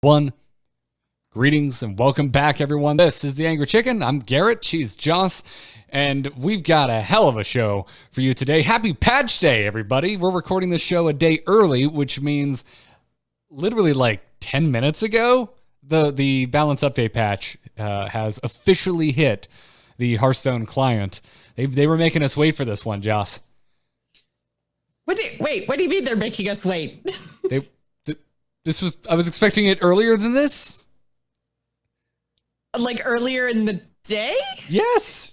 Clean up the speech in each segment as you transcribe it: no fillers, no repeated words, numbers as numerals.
One. Greetings and welcome back, everyone. This is The Angry Chicken. I'm Garrett. She's Joce. And we've got a hell of a show for you today. Happy Patch Day, everybody. We're recording this show a day early, which means literally like 10 minutes ago, the balance update patch has officially hit the Hearthstone client. They were making us wait for this one, Joce. What do you mean they're making us wait? I was expecting it earlier than this. Like earlier in the day? Yes.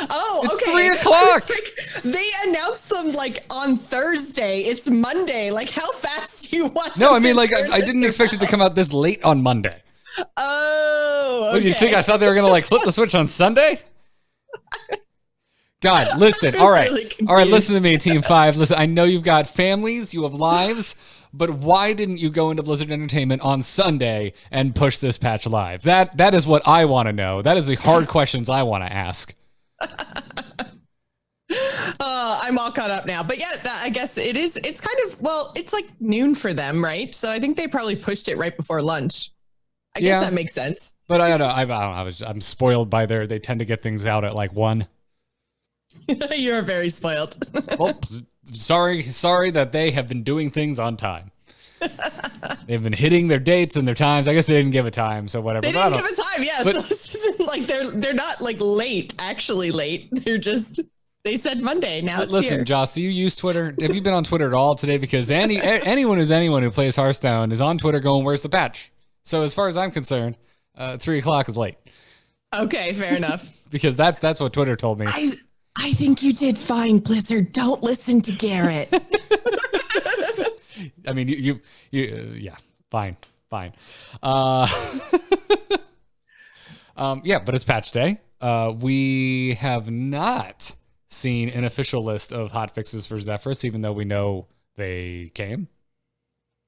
Oh, it's okay. 3 o'clock. Like, they announced them like on Thursday. It's Monday. Like, how fast do you want? No, I mean, like, I didn't expect it to come out this late on Monday. Oh, okay. What do you think? I thought they were gonna like flip the switch on Sunday. God, listen. All right, really all right. Listen to me, Team 5. Listen, I know you've got families, you have lives. But why didn't you go into Blizzard Entertainment on Sunday and push this patch live? That is what I want to know. That is the hard questions I want to ask. I'm all caught up now. But yeah, I guess it is. It's kind of, well, it's like noon for them, right? So I think they probably pushed it right before lunch. I guess that makes sense. But I don't know. I'm spoiled by they tend to get things out at like 1. You're very spoiled. Well, sorry that they have been doing things on time. They've been hitting their dates and their times. I guess they didn't give a time, so whatever. They didn't give a time, yeah. But, so this isn't like they're not like actually late. They said Monday. Now it's listen, here. Joce, do you use Twitter? Have you been on Twitter at all today? Because anyone who plays Hearthstone is on Twitter going, "Where's the patch?" So as far as I'm concerned, 3 o'clock is late. Okay, fair enough. Because that's what Twitter told me. I think you did fine, Blizzard. Don't listen to Garrett. I mean, you yeah, fine. Yeah, but it's patch day. We have not seen an official list of hotfixes for Zephrys, even though we know they came.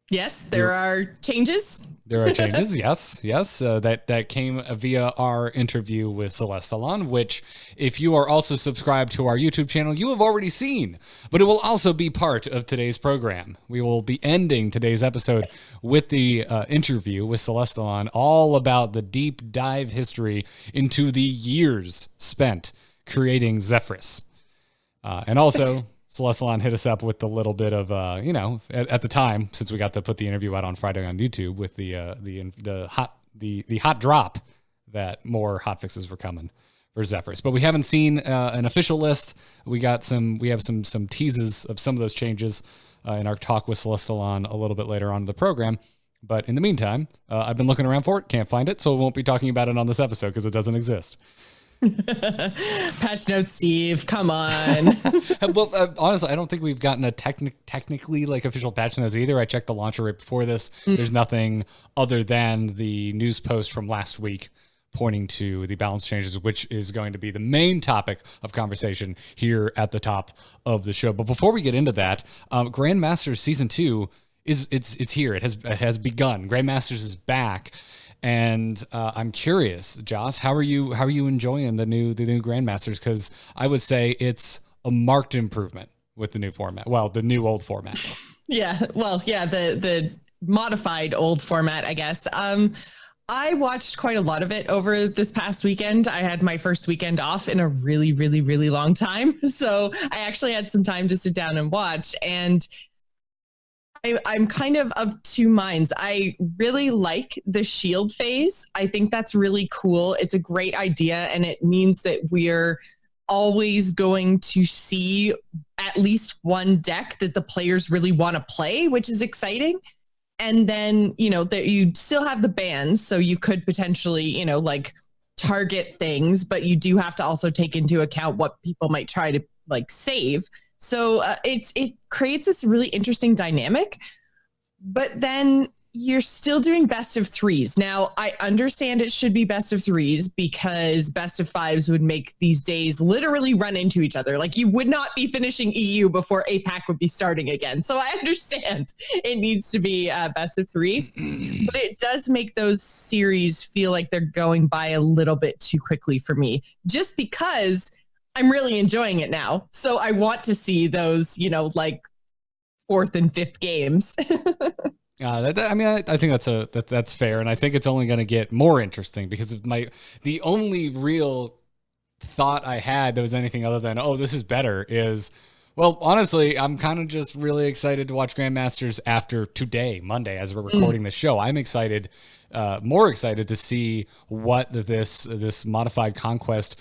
Yes, there are changes. There are changes, yes. That came via our interview with Celestalon, which, if you are also subscribed to our YouTube channel, you have already seen. But it will also be part of today's program. We will be ending today's episode with the interview with Celestalon, all about the deep dive history into the years spent creating Zephrys. And also... Celestalon hit us up with a little bit of, at the time, since we got to put the interview out on Friday on YouTube, with the hot drop that more hotfixes were coming for Zephrys. But we haven't seen an official list. We have some teases of some of those changes in our talk with Celestalon a little bit later on in the program. But in the meantime, I've been looking around for it, can't find it, so we won't be talking about it on this episode because it doesn't exist. Patch notes, Steve. Come on. Well, honestly, I don't think we've gotten a technically like official patch notes either. I checked the launcher right before this. There's nothing other than the news post from last week pointing to the balance changes, which is going to be the main topic of conversation here at the top of the show. But before we get into that, Grandmasters Season 2 it's here. It has begun. Grandmasters is back. And I'm curious, Joce, how are you enjoying the new Grandmasters? Because I would say it's a marked improvement with the new format. Well, the new old format. The modified old format, I guess. I watched quite a lot of it over this past weekend. I had my first weekend off in a really, really, really long time, so I actually had some time to sit down and watch. And I'm kind of two minds. I really like the shield phase. I think that's really cool. It's a great idea, and it means that we're always going to see at least one deck that the players really want to play, which is exciting. And then, that you still have the bans, so you could potentially, like target things, but you do have to also take into account what people might try to like save. So it creates this really interesting dynamic, but then you're still doing best of threes. Now, I understand it should be best of threes because best of fives would make these days literally run into each other. Like, you would not be finishing EU before APAC would be starting again. So I understand it needs to be best of three, but it does make those series feel like they're going by a little bit too quickly for me, just because I'm really enjoying it now. So I want to see those, like 4th and 5th games. I think that's fair, and I think it's only going to get more interesting because the only real thought I had that was anything other than, oh, this is better, is, well, honestly, I'm kind of just really excited to watch Grandmasters after today, Monday, as we're recording this show. I'm excited, more excited to see what this modified Conquest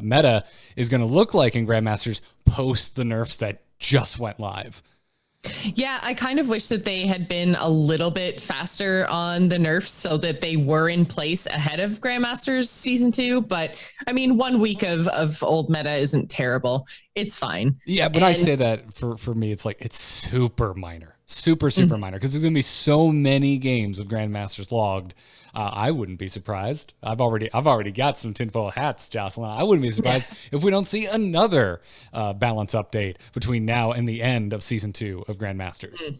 meta is going to look like in Grandmasters post the nerfs that just went live. Yeah, I kind of wish that they had been a little bit faster on the nerfs so that they were in place ahead of Grandmasters Season 2. But I mean, 1 week of old meta isn't terrible. It's fine. Yeah, but I say that for me, it's like, it's super minor, super minor, because there's going to be so many games of Grandmasters logged. I wouldn't be surprised. I've already got some tinfoil hats, Jocelyn. I wouldn't be surprised if we don't see another balance update between now and the end of Season 2 of Grandmasters.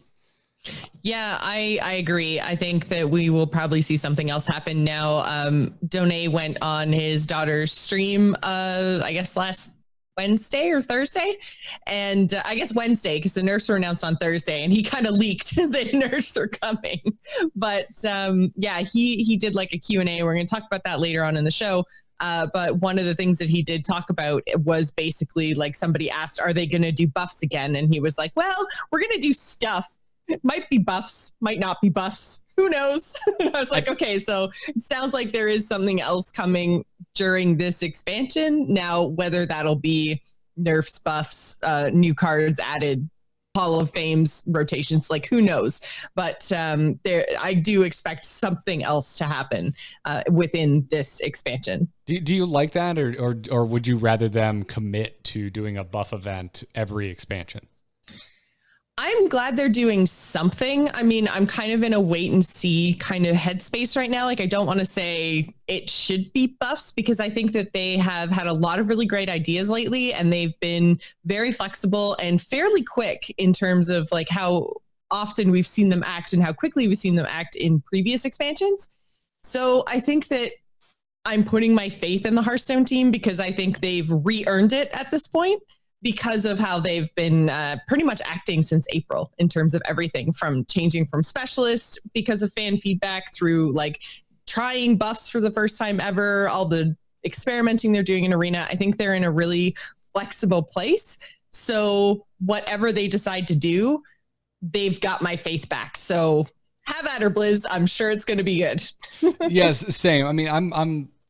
Yeah, I agree. I think that we will probably see something else happen now. Donais went on his daughter's stream, I guess last Wednesday or Thursday, and I guess Wednesday, because the nerfs were announced on Thursday, and he kind of leaked that nerfs are coming. But yeah, he did like a Q&A. We're going to talk about that later on in the show. But one of the things that he did talk about was basically like, somebody asked, are they going to do buffs again? And he was like, well, we're going to do stuff. It might be buffs, might not be buffs. Who knows? I was like, okay, so it sounds like there is something else coming during this expansion. Now, whether that'll be nerfs, buffs, new cards added, Hall of Fames, rotations, like who knows? But I do expect something else to happen within this expansion. Do you like that, or would you rather them commit to doing a buff event every expansion? I'm glad they're doing something. I mean, I'm kind of in a wait and see kind of headspace right now. Like, I don't want to say it should be buffs, because I think that they have had a lot of really great ideas lately, and they've been very flexible and fairly quick in terms of like how often we've seen them act and how quickly we've seen them act in previous expansions. So I think that I'm putting my faith in the Hearthstone team, because I think they've re-earned it at this point, because of how they've been pretty much acting since April in terms of everything from changing from specialist because of fan feedback, through like trying buffs for the first time ever, all the experimenting they're doing in Arena. I think they're in a really flexible place. So whatever they decide to do, they've got my faith back. So have at her, Blizz. I'm sure it's going to be good. Yes, same. I mean,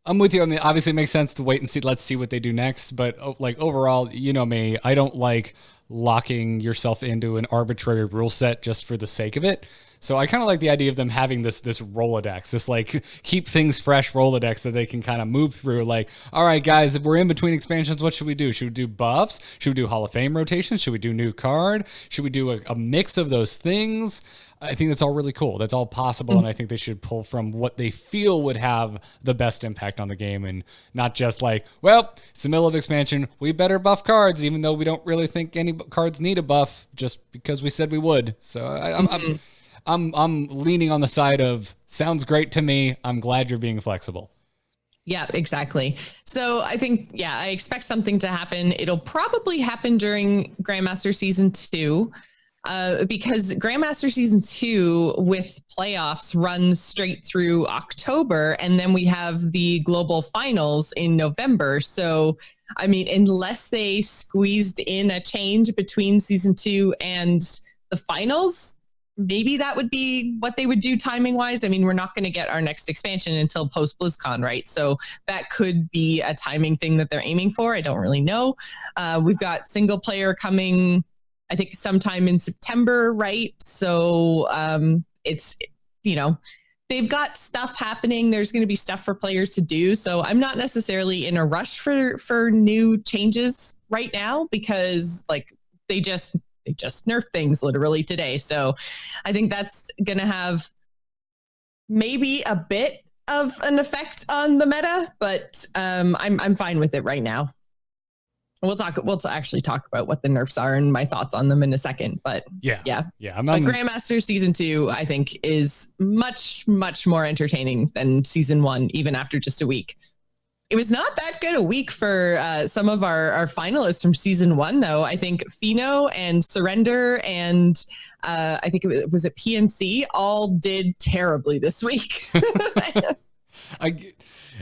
I'm with you. I mean, obviously it makes sense to wait and see. Let's see what they do next. But like overall, you know me, I don't like locking yourself into an arbitrary rule set just for the sake of it. So I kind of like the idea of them having this Rolodex, this like keep things fresh Rolodex that they can kind of move through. Like, all right, guys, if we're in between expansions, what should we do? Should we do buffs? Should we do Hall of Fame rotations? Should we do new card? Should we do a mix of those things? I think that's all really cool. That's all possible, and I think they should pull from what they feel would have the best impact on the game, and not just like, well, it's the middle of expansion, we better buff cards, even though we don't really think any cards need a buff, just because we said we would. So I'm leaning on the side of sounds great to me. I'm glad you're being flexible. Yeah, exactly. So I think, yeah, I expect something to happen. It'll probably happen during Grandmaster Season 2. Because Grandmaster Season 2 with playoffs runs straight through October, and then we have the global finals in November. So, I mean, unless they squeezed in a change between Season 2 and the finals, maybe that would be what they would do timing wise. I mean, we're not going to get our next expansion until post BlizzCon, right? So that could be a timing thing that they're aiming for. I don't really know. We've got single player coming, I think sometime in September, right? So it's, you know, they've got stuff happening. There's going to be stuff for players to do. So I'm not necessarily in a rush for new changes right now, because like they just nerfed things literally today. So I think that's going to have maybe a bit of an effect on the meta, but I'm fine with it right now. We'll actually talk about what the nerfs are and my thoughts on them in a second. But yeah. But Grandmaster Season 2, I think, is much, much more entertaining than Season 1, even after just a week. It was not that good a week for some of our finalists from season 1, though. I think Fino and Surrender and I think it was at PNC all did terribly this week.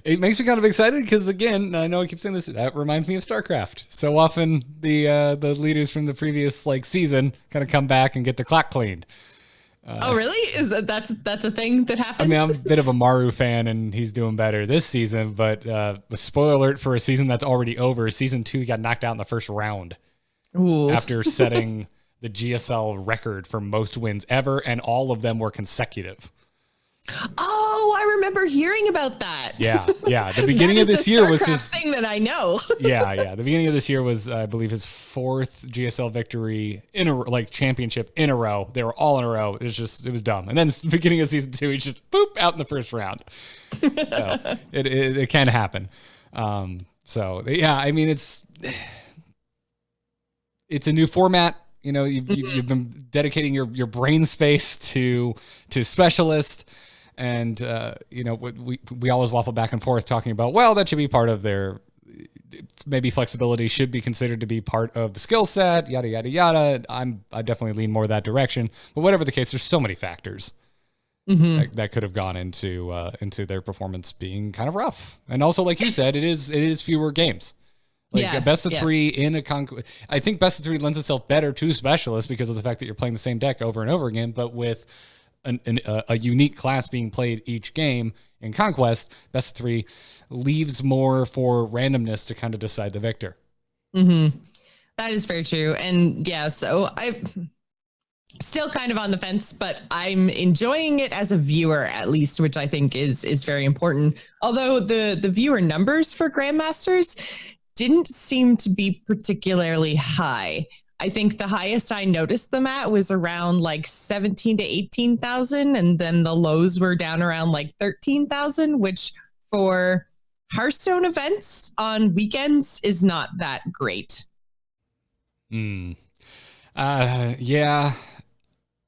It makes me kind of excited because, again, I know I keep saying this, that reminds me of StarCraft. So often the leaders from the previous season kind of come back and get the clock cleaned. Oh, really? Is that's a thing that happens? I mean, I'm a bit of a Maru fan, and he's doing better this season. But spoiler alert for a season that's already over. Season 2 got knocked out in the first round. Ooh. After setting the GSL record for most wins ever, and all of them were consecutive. Oh, I remember hearing about that. Yeah. The beginning of this year was his thing that I know. yeah. The beginning of this year was, I believe, his 4th GSL victory in a championship in a row. They were all in a row. It was dumb. And then the beginning of season 2, he just out in the first round. So it can happen. So yeah, I mean, it's a new format. You know, you've been dedicating your brain space to specialist. And, we always waffle back and forth talking about, well, that should be part of their, maybe flexibility should be considered to be part of the skill set, yada, yada, yada. I definitely lean more that direction. But whatever the case, there's so many factors that could have gone into their performance being kind of rough. And also, like you said, it is fewer games. A best of 3 in a I think best of 3 lends itself better to specialists because of the fact that you're playing the same deck over and over again, but with a unique class being played each game in Conquest, best of 3 leaves more for randomness to kind of decide the victor. That is very true. And yeah, so I'm still kind of on the fence, but I'm enjoying it as a viewer, at least, which I think is very important. Although the viewer numbers for Grandmasters didn't seem to be particularly high. I think the highest I noticed them at was around 17 to 18,000. And then the lows were down around 13,000, which for Hearthstone events on weekends is not that great. Yeah.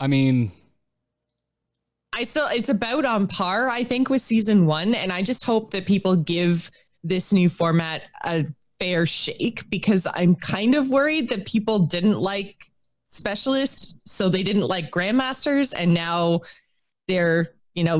I mean, it's about on par, I think, with season 1. And I just hope that people give this new format a fair shake, because I'm kind of worried that people didn't like specialists, so they didn't like Grandmasters, and now they're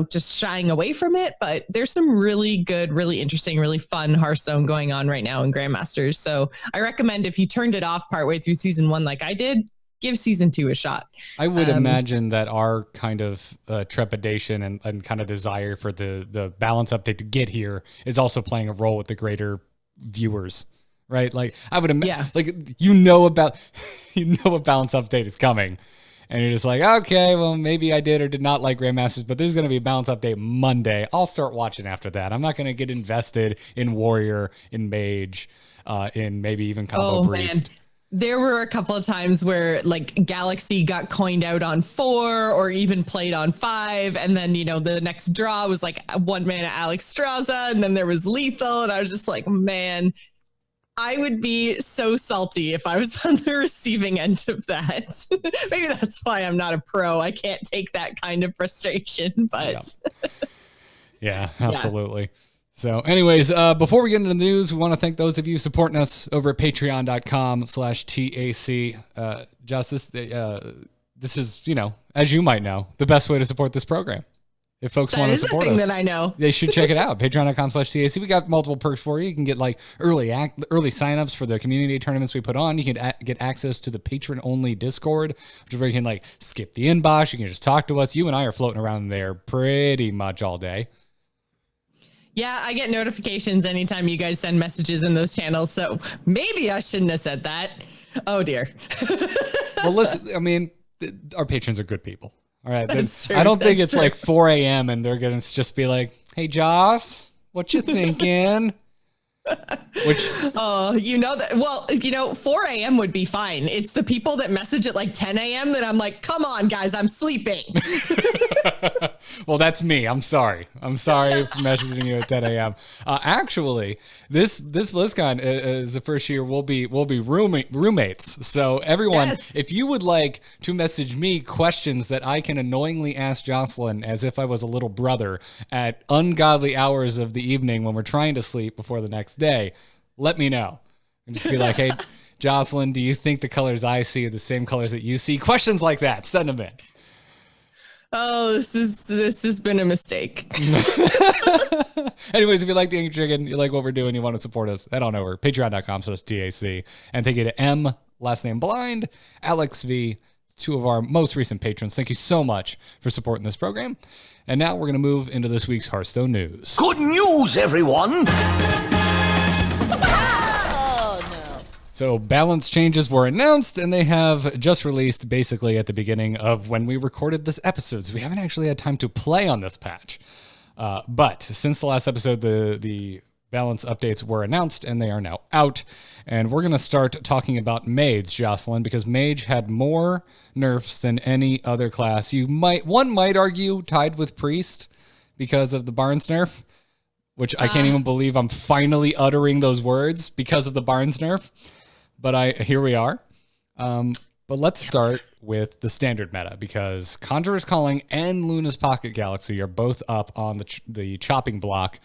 just shying away from it. But there's some really good, really interesting, really fun Hearthstone going on right now in Grandmasters. So I recommend, if you turned it off partway through season 1 like I did, give season 2 a shot. I would imagine that our kind of trepidation and kind of desire for the balance update to get here is also playing a role with the greater viewers, right? I would imagine, a balance update is coming, and you're just okay, well, maybe I did or did not like Grandmasters, but there's going to be a balance update Monday. I'll start watching after that. I'm not going to get invested in Warrior, in Mage, in maybe even Combo Priest. Man. There were a couple of times where Galaxy got coined out on 4 or even played on 5. And then, the next draw was 1 mana Alex Straza. And then there was Lethal. And I was just man, I would be so salty if I was on the receiving end of that. Maybe that's why I'm not a pro. I can't take that kind of frustration, but yeah, absolutely. So anyways, before we get into the news, we want to thank those of you supporting us over at patreon.com/TAC. Joce, this is, as you might know, the best way to support this program. If folks want to support us, that I know, they should check it out. Patreon.com/TAC. We got multiple perks for you. You can get early signups for the community tournaments we put on. You can get access to the patron-only Discord, which is where you can skip the inbox. You can just talk to us. You and I are floating around there pretty much all day. Yeah, I get notifications anytime you guys send messages in those channels, so maybe I shouldn't have said that. Oh, dear. Well, listen, I mean, our patrons are good people. All right. That's true. I don't think it's 4 a.m. and they're going to just be hey, Joss, what you thinking? Which, you know that. Well, 4 a.m. would be fine. It's the people that message at like 10 a.m. that I'm like, come on, guys, I'm sleeping. well, that's me. I'm sorry. I'm sorry for messaging you at 10 a.m. Actually, this BlizzCon is the first year we'll be roommates. So everyone, Yes. if you would like to message me questions that I can annoyingly ask Jocelyn as if I was a little brother at ungodly hours of the evening when we're trying to sleep before the next day, let me know. And just be like, hey, Jocelyn, do you think the colors I see are the same colors that you see? Questions like that, send them in. Oh, this has been a mistake. Anyways, if you like the Angry Chicken, you like what we're doing, you want to support us, head on over patreon.com/TAC. And thank you to M, last name Blind, Alex V, two of our most recent patrons. Thank you so much for supporting this program. And now we're going to move into this week's Hearthstone news. Good news, everyone! So balance changes were announced, and they have just released basically at the beginning of when we recorded this episode. So we haven't actually had time to play on this patch. But since the last episode, the balance updates were announced, and they are now out. And we're going to start talking about Mage, Jocelyn, because Mage had more nerfs than any other class. One might argue tied with Priest because of the Barnes nerf, which I can't even believe I'm finally uttering those words because of the Barnes nerf. But here we are. But let's start with the standard meta, because Conjurer's Calling and Luna's Pocket Galaxy are both up on the chopping block.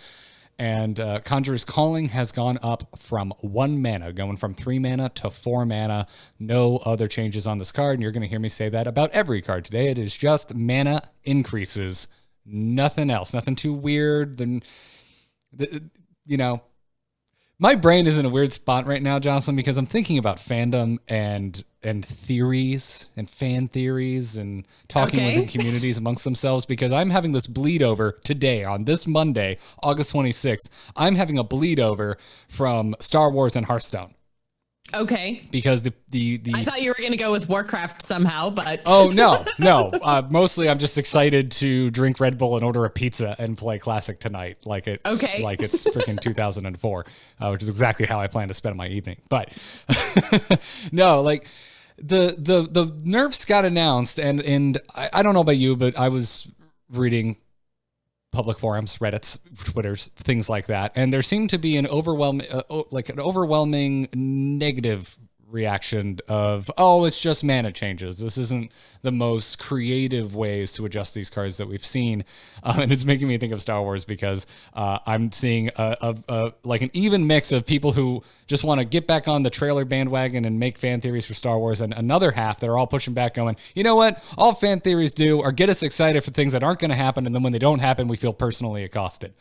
And Conjurer's Calling has gone up from 1 mana, going from 3 mana to 4 mana. No other changes on this card. And you're going to hear me say that about every card today. It is just mana increases. Nothing else. Nothing too weird. My brain is in a weird spot right now, Jocelyn, because I'm thinking about fandom and theories and fan theories and talking within communities amongst themselves, because I'm having this bleed over today on this Monday, August 26th. I'm having a bleed over from Star Wars and Hearthstone. Okay. Because the I thought you were going to go with Warcraft somehow, but oh no. Mostly I'm just excited to drink Red Bull and order a pizza and play Classic tonight, like it's freaking 2004, which is exactly how I plan to spend my evening. But no, like the nerfs got announced, and I don't know about you, but I was reading public forums, Reddits, Twitters, things like that, and there seemed to be an overwhelming negative reaction of, oh, it's just mana changes. This isn't the most creative ways to adjust these cards that we've seen. And it's making me think of Star Wars, because I'm seeing like an even mix of people who just want to get back on the trailer bandwagon and make fan theories for Star Wars, and another half that are all pushing back going, you know what? All fan theories do are get us excited for things that aren't going to happen, and then when they don't happen, we feel personally accosted.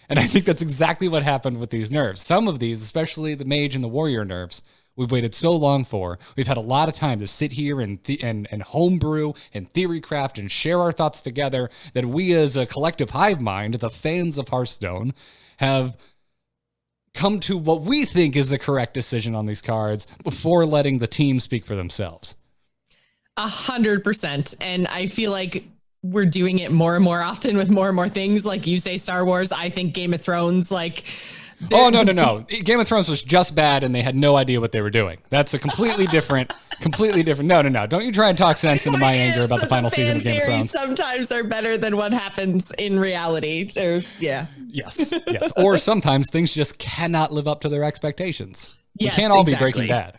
And I think that's exactly what happened with these nerfs. Some of these, especially the Mage and the Warrior nerfs, we've waited so long for. We've had a lot of time to sit here and homebrew and theory craft and share our thoughts together, that we as a collective hive mind, the fans of Hearthstone, have come to what we think is the correct decision on these cards before letting the team speak for themselves. 100%. And I feel like we're doing it more and more often with more and more things. Like you say Star Wars, I think Game of Thrones, like... Oh, no. Game of Thrones was just bad, and they had no idea what they were doing. That's a completely different. No. Don't you try and talk sense into my anger about the final season of Game of Thrones. Sometimes are better than what happens in reality. Yes. Or sometimes things just cannot live up to their expectations. Yes, we can't all be Breaking Bad.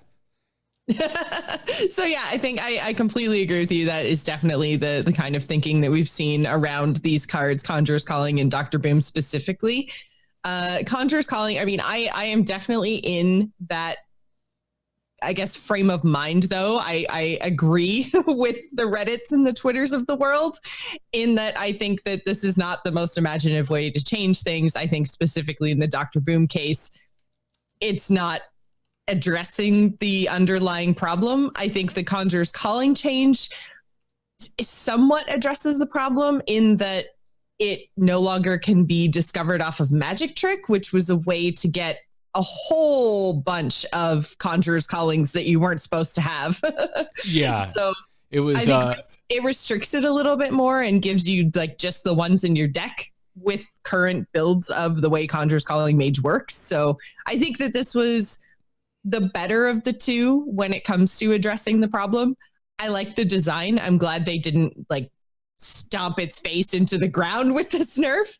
So yeah, I think I completely agree with you. That is definitely the kind of thinking that we've seen around these cards, Conjurer's Calling and Dr. Boom specifically. Conjurer's Calling, I mean, I am definitely in that, I guess, frame of mind, though. I agree with the Reddits and the Twitters of the world, in that I think that this is not the most imaginative way to change things. I think specifically in the Dr. Boom case, it's not addressing the underlying problem. I think the Conjurer's Calling change somewhat addresses the problem, in that it no longer can be discovered off of Magic Trick, which was a way to get a whole bunch of Conjurer's Callings that you weren't supposed to have. Yeah. So it was, I think it restricts it a little bit more and gives you like just the ones in your deck with current builds of the way Conjurer's Calling Mage works. So I think that this was the better of the two when it comes to addressing the problem. I like the design. I'm glad they didn't like stomp its face into the ground with this nerf,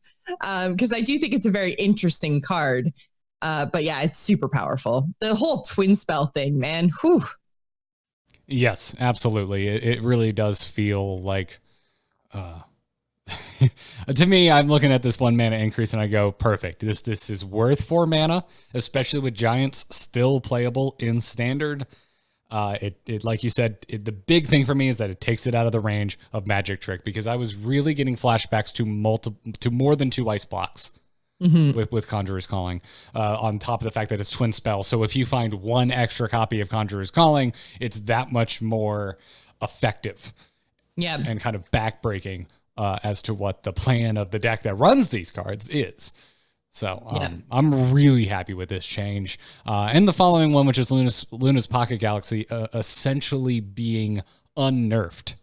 because I do think it's a very interesting card. But yeah, it's super powerful. The whole twin spell thing, man. Whew. Yes, absolutely. It really does feel like, to me, I'm looking at this 1 mana increase and I go, perfect. This is worth 4 mana, especially with Giants still playable in Standard. It like you said, the big thing for me is that it takes it out of the range of Magic Trick, because I was really getting flashbacks to more than 2 ice blocks with Conjurer's Calling, on top of the fact that it's twin spell. So if you find 1 extra copy of Conjurer's Calling, it's that much more effective. Yeah. And kind of backbreaking as to what the plan of the deck that runs these cards is. So I'm really happy with this change. And the following one, which is Luna's Pocket Galaxy, essentially being unnerfed.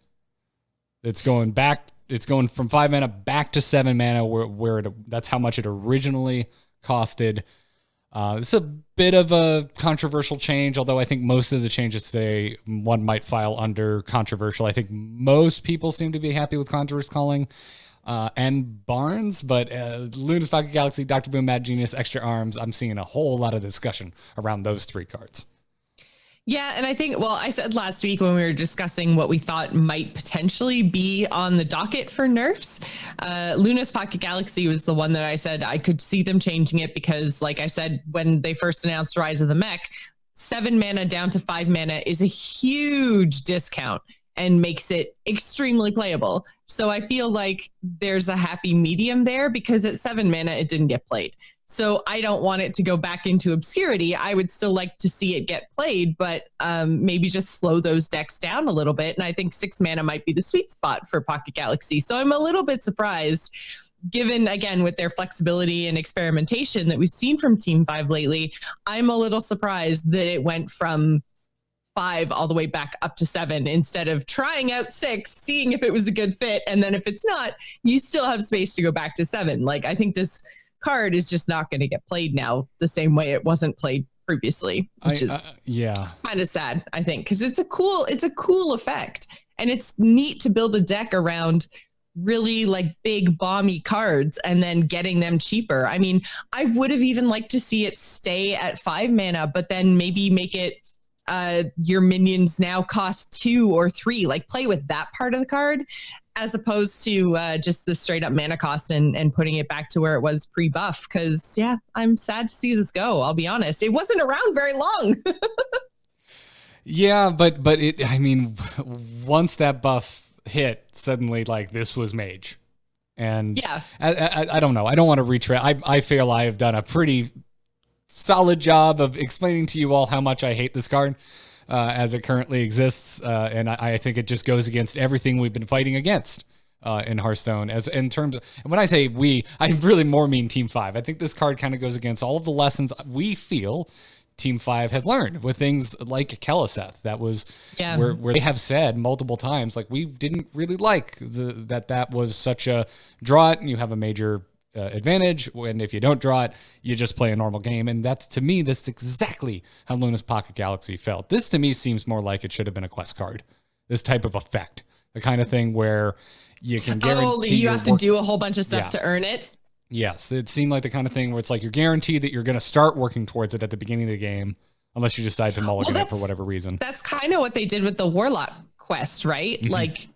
It's going back. It's going from 5 mana back to 7 mana, where that's how much it originally costed. This is a bit of a controversial change, although I think most of the changes today, one might file under controversial. I think most people seem to be happy with Conjurer's Calling and Barnes, but Luna's Pocket Galaxy, Dr. Boom, Mad Genius, Extra Arms, I'm seeing a whole lot of discussion around those 3 cards. Yeah, and I think, well, I said last week when we were discussing what we thought might potentially be on the docket for nerfs, Luna's Pocket Galaxy was the one that I said I could see them changing it because, like I said, when they first announced Rise of the Mech, 7 mana down to 5 mana is a huge discount and makes it extremely playable. So I feel like there's a happy medium there, because at 7 mana, it didn't get played. So I don't want it to go back into obscurity. I would still like to see it get played, but maybe just slow those decks down a little bit. And I think 6 mana might be the sweet spot for Pocket Galaxy. So I'm a little bit surprised, given, again, with their flexibility and experimentation that we've seen from Team 5 lately. I'm a little surprised that it went from 5 all the way back up to 7 instead of trying out 6, seeing if it was a good fit. And then if it's not, you still have space to go back to 7. Like, I think this card is just not going to get played now the same way it wasn't played previously, which is kind of sad, I think, because it's a cool effect, and it's neat to build a deck around really like big bomby cards and then getting them cheaper. I mean, I would have even liked to see it stay at 5 mana, but then maybe make it your minions now cost 2 or 3, like play with that part of the card, as opposed to just the straight up mana cost and putting it back to where it was pre-buff. Because, yeah, I'm sad to see this go. I'll be honest. It wasn't around very long. Yeah, but it, I mean, once that buff hit, suddenly, like, this was Mage. And yeah, I don't know. I don't want to retread. I feel I have done a pretty solid job of explaining to you all how much I hate this card as it currently exists, and I think it just goes against everything we've been fighting against in Hearthstone. As in terms of, and when I say we, I really more mean Team 5. I think this card kind of goes against all of the lessons we feel Team 5 has learned with things like Keleseth. That was where they have said multiple times, like, we didn't really like that was such a draw it and you have a major advantage, when if you don't draw it, you just play a normal game. And that's, to me, that's exactly how Luna's Pocket Galaxy felt. This, to me, seems more like it should have been a quest card. This type of effect, the kind of thing where you can guarantee you have to do a whole bunch of stuff to earn it. Yes, it seemed like the kind of thing where it's like you're guaranteed that you're going to start working towards it at the beginning of the game, unless you decide to mulligan it for whatever reason. That's kind of what they did with the Warlock quest, right? Mm-hmm. Like,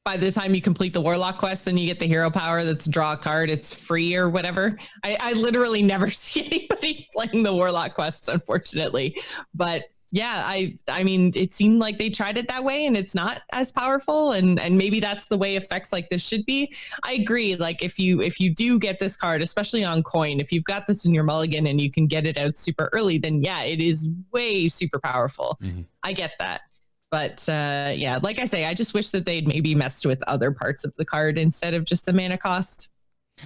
by the time you complete the Warlock quest, then you get the hero power that's draw a card. It's free or whatever. I literally never see anybody playing the Warlock quests, unfortunately. But yeah, I mean, it seemed like they tried it that way and it's not as powerful. And maybe that's the way effects like this should be. I agree. Like, if you do get this card, especially on coin, if you've got this in your mulligan and you can get it out super early, then yeah, it is way super powerful. Mm-hmm. I get that. But yeah, like I say, I just wish that they'd maybe messed with other parts of the card instead of just the mana cost.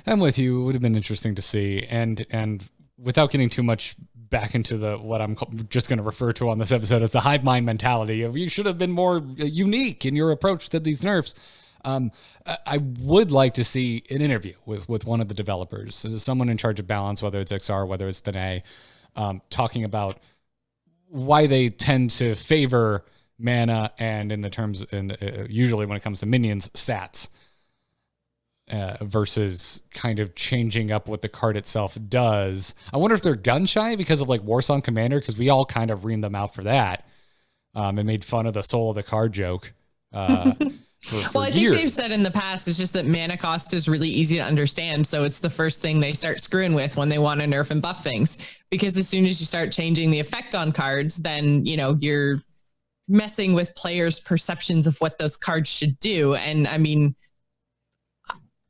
I'm with you. It would have been interesting to see. And without getting too much back into what I'm just going to refer to on this episode as the hive mind mentality of you should have been more unique in your approach to these nerfs. I would like to see an interview with one of the developers, someone in charge of balance, whether it's XR, whether it's Donais, talking about why they tend to favor mana and usually when it comes to minions, stats. Versus kind of changing up what the card itself does. I wonder if they're gun shy because of like Warsong Commander, because we all kind of reamed them out for that and made fun of the soul of the card joke. For I think they've said in the past, it's just that mana cost is really easy to understand. So it's the first thing they start screwing with when they want to nerf and buff things. Because as soon as you start changing the effect on cards, then, you're messing with players' perceptions of what those cards should do. And I mean,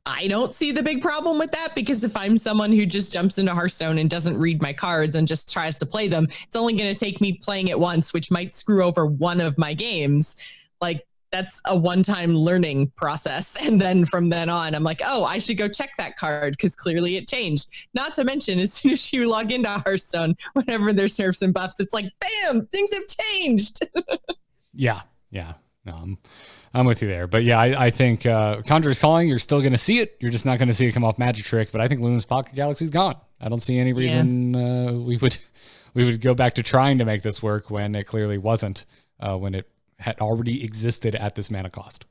I don't see the big problem with that, because if I'm someone who just jumps into Hearthstone and doesn't read my cards and just tries to play them, it's only going to take me playing it once, which might screw over one of my games. Like, that's a one-time learning process. And then from then on, I'm like, oh, I should go check that card because clearly it changed. Not to mention, as soon as you log into Hearthstone, whenever there's nerfs and buffs, it's like, bam, things have changed. Yeah. No, I'm with you there. But yeah, I think Conjurer's Calling, you're still going to see it. You're just not going to see it come off Magic Trick. But I think Luna's Pocket Galaxy's gone. I don't see any reason we would go back to trying to make this work when it clearly wasn't, when it had already existed at this mana cost.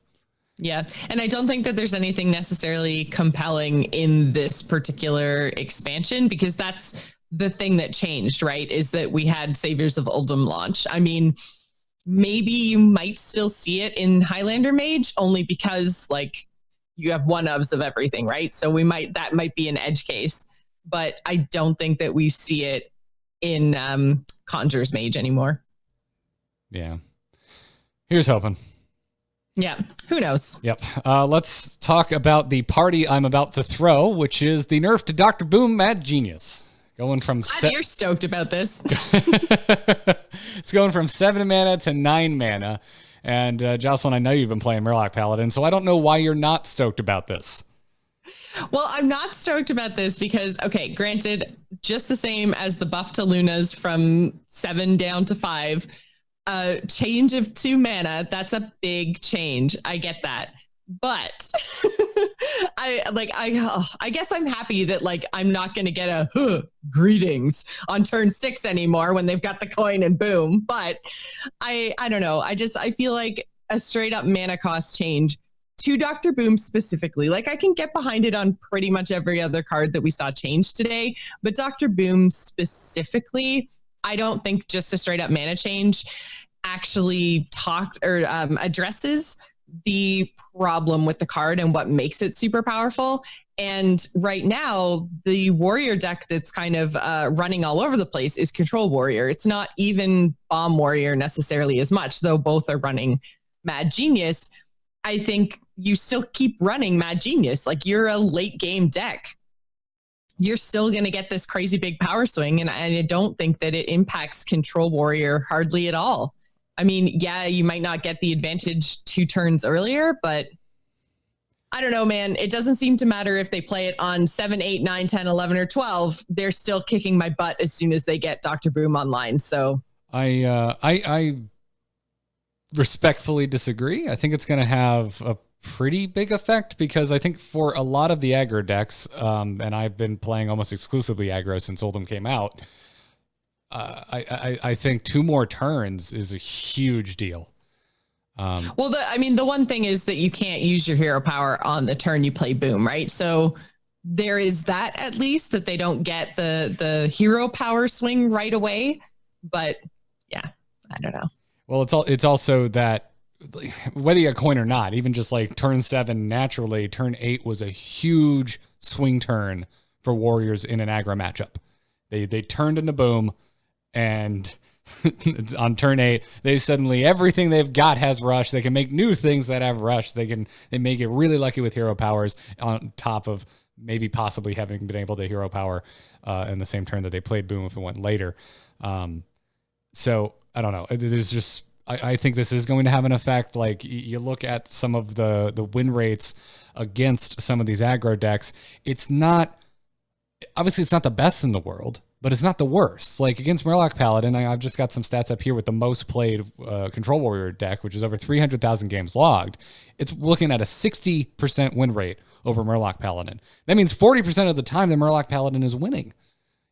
Yeah. And I don't think that there's anything necessarily compelling in this particular expansion, because that's the thing that changed, right? Is that we had Saviors of Uldum launch. I mean, maybe you might still see it in Highlander Mage, only because like you have one-ofs of everything, right? So that might be an edge case, but I don't think that we see it in Conjurer's Mage anymore. Yeah. Here's hoping. Yeah, who knows? Yep. Let's talk about the party I'm about to throw, which is the nerf to Dr. Boom Mad Genius. Going from you're stoked about this. It's going from 7 mana to 9 mana. And Jocelyn, I know you've been playing Murloc Paladin, so I don't know why you're not stoked about this. Well, I'm not stoked about this because, okay, granted, just the same as the buff to Lunas from 7 down to 5, change of 2 mana, that's a big change. I get that. But I guess I'm happy that like I'm not going to get a greetings on turn 6 anymore when they've got the coin and boom. But I don't know. I feel like a straight up mana cost change to Dr. Boom specifically. Like, I can get behind it on pretty much every other card that we saw change today, but Dr. Boom specifically, I don't think just a straight up mana change actually addresses the problem with the card and what makes it super powerful. And right now, the warrior deck that's kind of running all over the place is Control Warrior. It's not even Bomb Warrior necessarily as much, though both are running Mad Genius. I think you still keep running Mad Genius. Like, you're a late game deck. You're still going to get this crazy big power swing. And I don't think that it impacts Control Warrior hardly at all. I mean, yeah, you might not get the advantage 2 turns earlier, but I don't know, man. It doesn't seem to matter if they play it on 7, 8, 9, 10, 11, or 12. They're still kicking my butt as soon as they get Dr. Boom online. So I respectfully disagree. I think it's going to have a pretty big effect, because I think for a lot of the aggro decks, and I've been playing almost exclusively aggro since Uldum came out, I think 2 more turns is a huge deal. The one thing is that you can't use your hero power on the turn you play Boom, right? So there is that, at least, that they don't get the hero power swing right away. But yeah, I don't know. Well, it's also that whether you get coin or not, even just like turn 7 naturally, turn 8 was a huge swing turn for Warriors in an aggro matchup. They turned into Boom. And on turn 8, they suddenly, everything they've got has rush. They can make new things that have rush. They may get really lucky with hero powers on top of maybe possibly having been able to hero power in the same turn that they played Boom if it went later. So I don't know. There's just, I think this is going to have an effect. Like, you look at some of the win rates against some of these aggro decks. Obviously it's not the best in the world, but it's not the worst. Like against Murloc Paladin, I've just got some stats up here with the most played Control Warrior deck, which is over 300,000 games logged. It's looking at a 60% win rate over Murloc Paladin. That means 40% of the time the Murloc Paladin is winning.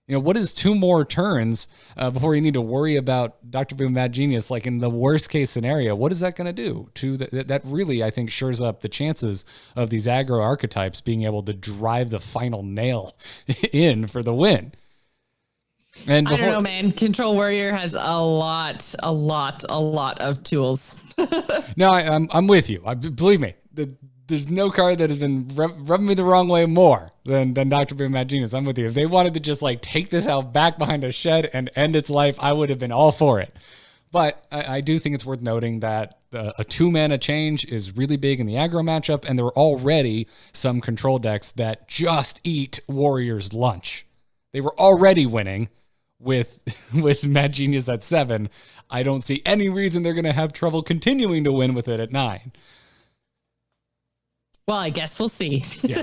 You know, what is 2 more turns before you need to worry about Dr. Boom Mad Genius? Like in the worst case scenario, what is that going to do to that really, I think, shores up the chances of these aggro archetypes being able to drive the final nail in for the win. And I don't know, man. Control Warrior has a lot of tools. No, I'm with you. Believe me, there's no card that has been rubbing me the wrong way more than Dr. Boom Mad Genius. I'm with you. If they wanted to just like take this out back behind a shed and end its life, I would have been all for it. But I do think it's worth noting that a 2-mana change is really big in the aggro matchup, and there are already some control decks that just eat Warriors lunch. They were already winning with Mad Genius at 7. I don't see any reason they're going to have trouble continuing to win with it at 9. Well, I guess we'll see. Yeah.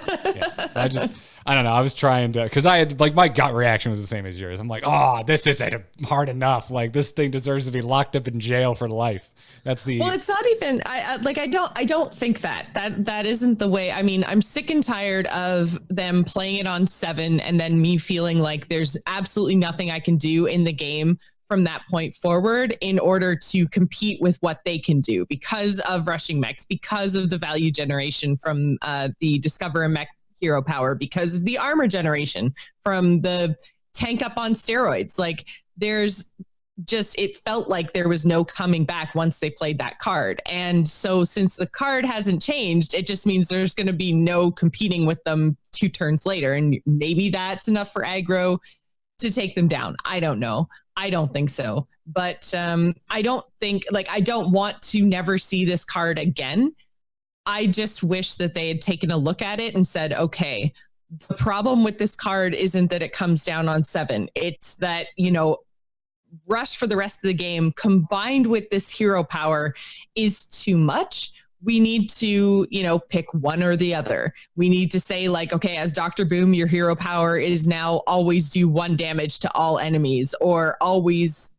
So I don't know. I was trying to, because I had, like, my gut reaction was the same as yours. I'm like, oh, this isn't hard enough. Like, this thing deserves to be locked up in jail for life. That's the. Well, it's not even. I don't think that isn't the way. I mean, I'm sick and tired of them playing it on 7 and then me feeling like there's absolutely nothing I can do in the game from that point forward in order to compete with what they can do because of rushing mechs, because of the value generation from the Discover a Mech hero power, because of the armor generation from the tank up on steroids. Like there's just, it felt like there was no coming back once they played that card. And so since the card hasn't changed, it just means there's going to be no competing with them 2 turns later. And maybe that's enough for aggro to take them down. I don't know. I don't think so. But I don't think, like, I don't want to never see this card again. I just wish that they had taken a look at it and said, okay, the problem with this card isn't that it comes down on 7. It's that, you know, rush for the rest of the game combined with this hero power is too much. We need to, you know, pick one or the other. We need to say like, okay, as Dr. Boom, your hero power is now always do 1 damage to all enemies, or always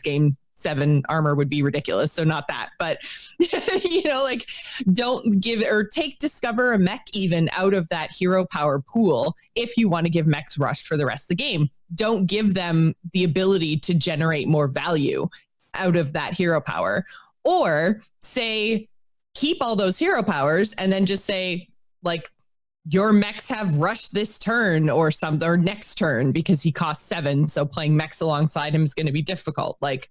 gain 7 armor would be ridiculous. So not that, but you know, like don't give or take Discover a Mech even out of that hero power pool. If you want to give mechs rush for the rest of the game, don't give them the ability to generate more value out of that hero power, or say, keep all those hero powers and then just say like your mechs have rushed this turn or next turn because he costs 7. So playing mechs alongside him is going to be difficult. Like,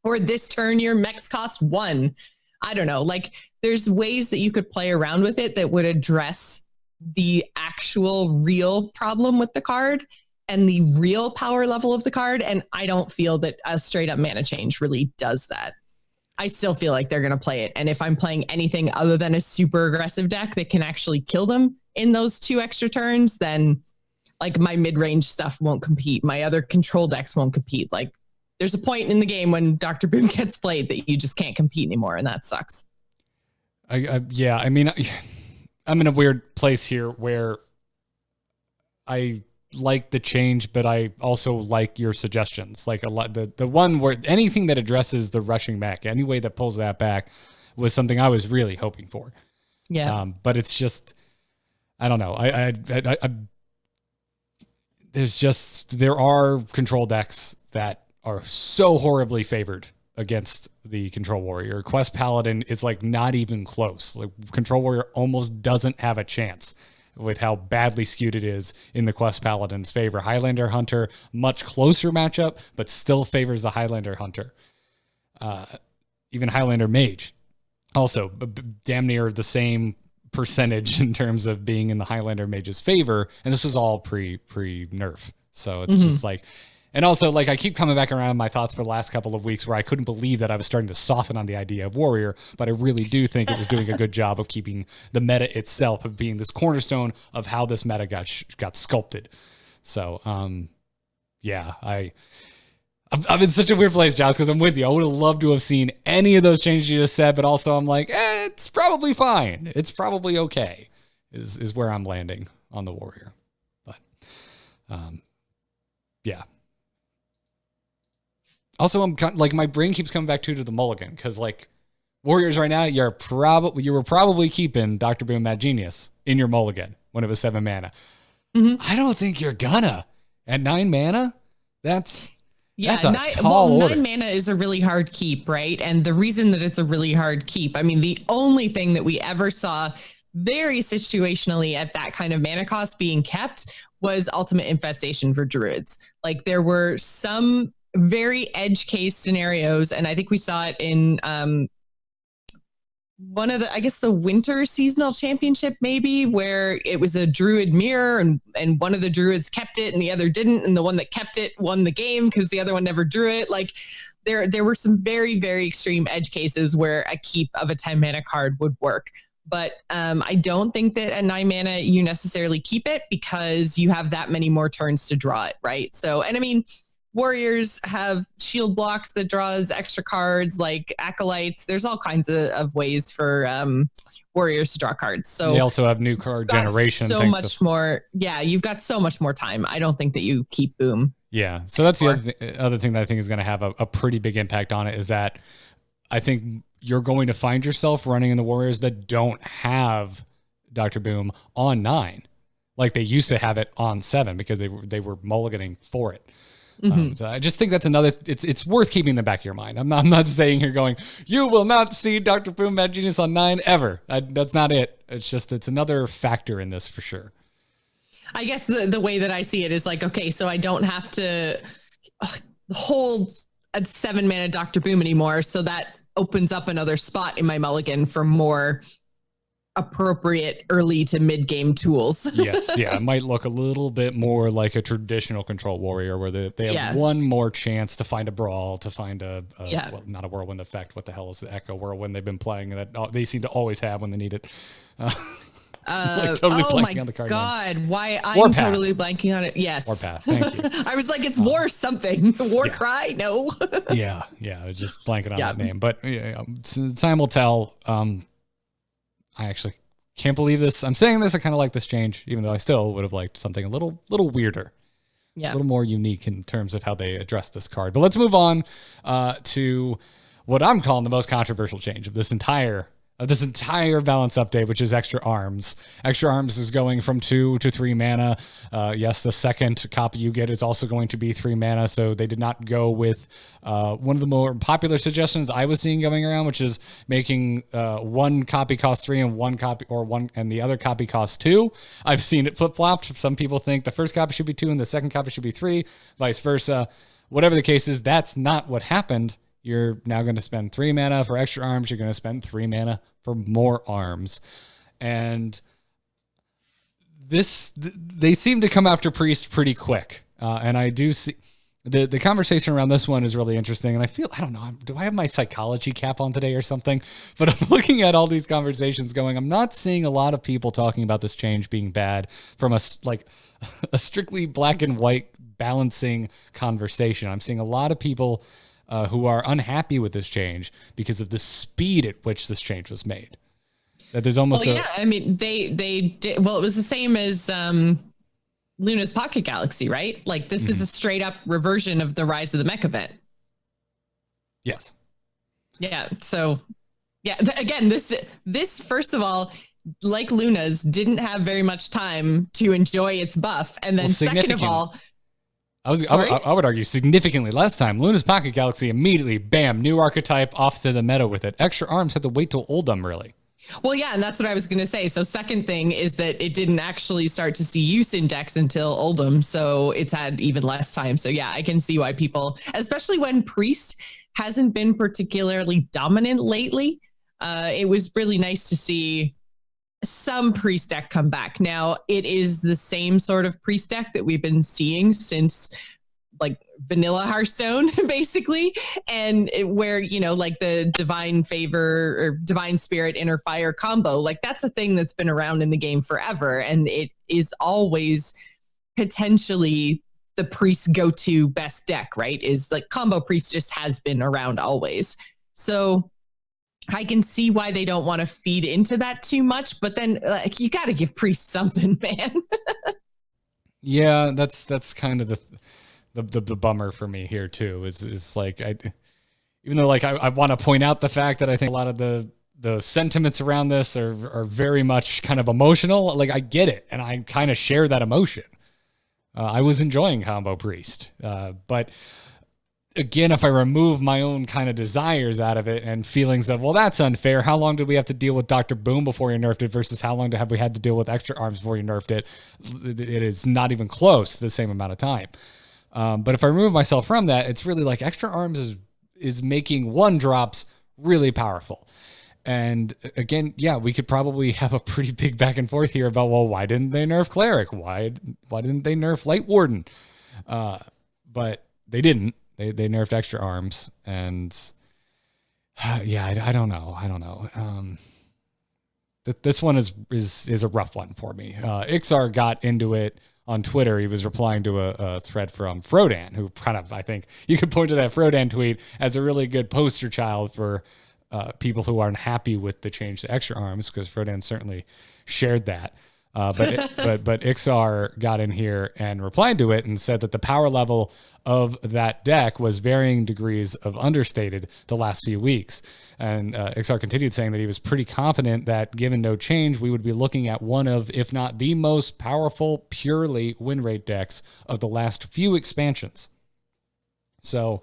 or this turn, your mechs cost 1. I don't know. Like there's ways that you could play around with it that would address the actual real problem with the card and the real power level of the card. And I don't feel that a straight up mana change really does that. I still feel like they're going to play it. And if I'm playing anything other than a super aggressive deck that can actually kill them in those 2 extra turns, then like my mid-range stuff won't compete. My other control decks won't compete. Like there's a point in the game when Dr. Boom gets played that you just can't compete anymore. And that sucks. Yeah. I mean, I'm in a weird place here where I like the change, but I also like your suggestions. Like a lot, the one where anything that addresses the rushing mech, any way that pulls that back, was something I was really hoping for. Yeah. But it's just, I don't know. There are control decks that are so horribly favored against the Control Warrior. Quest Paladin is like not even close. Like Control Warrior almost doesn't have a chance with how badly skewed it is in the Quest Paladin's favor. Highlander Hunter, much closer matchup, but still favors the Highlander Hunter. Even Highlander Mage, also damn near the same percentage in terms of being in the Highlander Mage's favor. And this was all pre-nerf. So it's just like, and also like I keep coming back around my thoughts for the last couple of weeks where I couldn't believe that I was starting to soften on the idea of Warrior, but I really do think it was doing a good job of keeping the meta itself of being this cornerstone of how this meta got sculpted. So, yeah, I'm in such a weird place, Josh, because I'm with you. I would have loved to have seen any of those changes you just said, but also I'm like, it's probably fine. It's probably okay, is where I'm landing on the Warrior. But Yeah. Also, like my brain keeps coming back to the mulligan because like Warriors right now, you were probably keeping Dr. Boom Mad Genius in your mulligan when it was 7 mana. I don't think you're gonna at 9 mana. That's a tall order. 9 mana is a really hard keep, right? And the reason that it's a really hard keep, I mean, the only thing that we ever saw very situationally at that kind of mana cost being kept was Ultimate Infestation for Druids. Like there were some very edge case scenarios, and I think we saw it in one of the winter seasonal championship, maybe, where it was a Druid mirror and one of the Druids kept it and the other didn't, and the one that kept it won the game because the other one never drew it. Like there were some very, very extreme edge cases where a keep of a 10 mana card would work. But I don't think that at 9 mana you necessarily keep it because you have that many more turns to draw it, right? So, and I mean, Warriors have shield blocks that draws extra cards, like Acolytes. There's all kinds of ways for Warriors to draw cards. So they also have new card generation. So much more. Yeah, you've got so much more time. I don't think that you keep Boom. Yeah. So that's the other thing that I think is going to have a pretty big impact on it is that I think you're going to find yourself running in the Warriors that don't have Dr. Boom on 9. Like they used to have it on 7 because they were mulliganing for it. So I just think that's another, it's worth keeping in the back of your mind. I'm not saying here going, you will not see Dr. Boom Mad Genius on 9 ever. That's not it. It's another factor in this for sure. I guess the way that I see it is like, okay, so I don't have to hold a 7 mana Dr. Boom anymore. So that opens up another spot in my mulligan for more appropriate early to mid game tools. Yes. Yeah. It might look a little bit more like a traditional control warrior where they have one more chance to find a brawl, to find well, not a whirlwind effect. What the hell is the echo whirlwind they've been playing that they seem to always have when they need it? Like totally blanking on the card name. Why I'm totally blanking on it. Yes. Warpath. Thank you. I was like, it's war something. War cry. No. Yeah. I was just blanking on that name, but time will tell. I actually can't believe this. I'm saying this. I kind of like this change, even though I still would have liked something a little weirder, a little more unique in terms of how they address this card. But let's move on to what I'm calling the most controversial change of this entire balance update, which is Extra Arms. Extra Arms is going from 2 to 3 mana. Yes, the second copy you get is also going to be 3 mana. So they did not go with one of the more popular suggestions I was seeing going around, which is making one copy cost 3 and the other copy costs 2. I've seen it flip-flopped. Some people think the first copy should be 2 and the second copy should be 3, vice versa. Whatever the case is, that's not what happened. You're now going to spend 3 mana for Extra Arms. You're going to spend 3 mana for more arms. And they seem to come after Priest pretty quick. And I do see the conversation around this one is really interesting. And I don't know, do I have my psychology cap on today or something? But I'm looking at all these conversations going, I'm not seeing a lot of people talking about this change being bad from a strictly black and white balancing conversation. I'm seeing a lot of people who are unhappy with this change because of the speed at which this change was made. That there's almost I mean, they did, well, it was the same as Luna's Pocket Galaxy, right? Like this is a straight up reversion of the Rise of the Mech event. Yes. Yeah. So yeah, again, this first of all, like Luna's, didn't have very much time to enjoy its buff. And then second of all, I would argue significantly less time. Luna's Pocket Galaxy immediately, bam, new archetype, off to the meta with it. Extra Arms had to wait till Oldham, really. Well, yeah, and that's what I was going to say. So second thing is that it didn't actually start to see use in decks until Oldham, so it's had even less time. So yeah, I can see why people, especially when Priest hasn't been particularly dominant lately, it was really nice to see some Priest deck come back. Now, it is the same sort of Priest deck that we've been seeing since like vanilla Hearthstone, basically. And where, like the Divine Favor or Divine Spirit Inner Fire combo, like that's a thing that's been around in the game forever. And it is always potentially the Priest go-to best deck, right? Is like combo Priest just has been around always. So I can see why they don't want to feed into that too much, but then like you got to give Priest something, man. Yeah, that's kind of the bummer for me here too. Is like even though like I want to point out the fact that I think a lot of the sentiments around this are very much kind of emotional. Like I get it, and I kind of share that emotion. I was enjoying Combo Priest, but again, if I remove my own kind of desires out of it and feelings of, well, that's unfair. How long did we have to deal with Dr. Boom before you nerfed it versus how long have we had to deal with Extra Arms before you nerfed it? It is not even close to the same amount of time. But if I remove myself from that, it's really like Extra Arms is making 1-drops really powerful. And again, yeah, we could probably have a pretty big back and forth here about, well, why didn't they nerf Cleric? Why didn't they nerf Light Warden? But they didn't. They nerfed Extra Arms, and yeah, I don't know. This one is a rough one for me. Ixar got into it on Twitter. He was replying to a thread from Frodan, who kind of, I think you could point to that Frodan tweet as a really good poster child for people who aren't happy with the change to Extra Arms, because Frodan certainly shared that. But Ixar got in here and replied to it and said that the power level of that deck was varying degrees of understated the last few weeks. And Ixar continued saying that he was pretty confident that given no change, we would be looking at one of, if not the most powerful, purely win rate decks of the last few expansions. So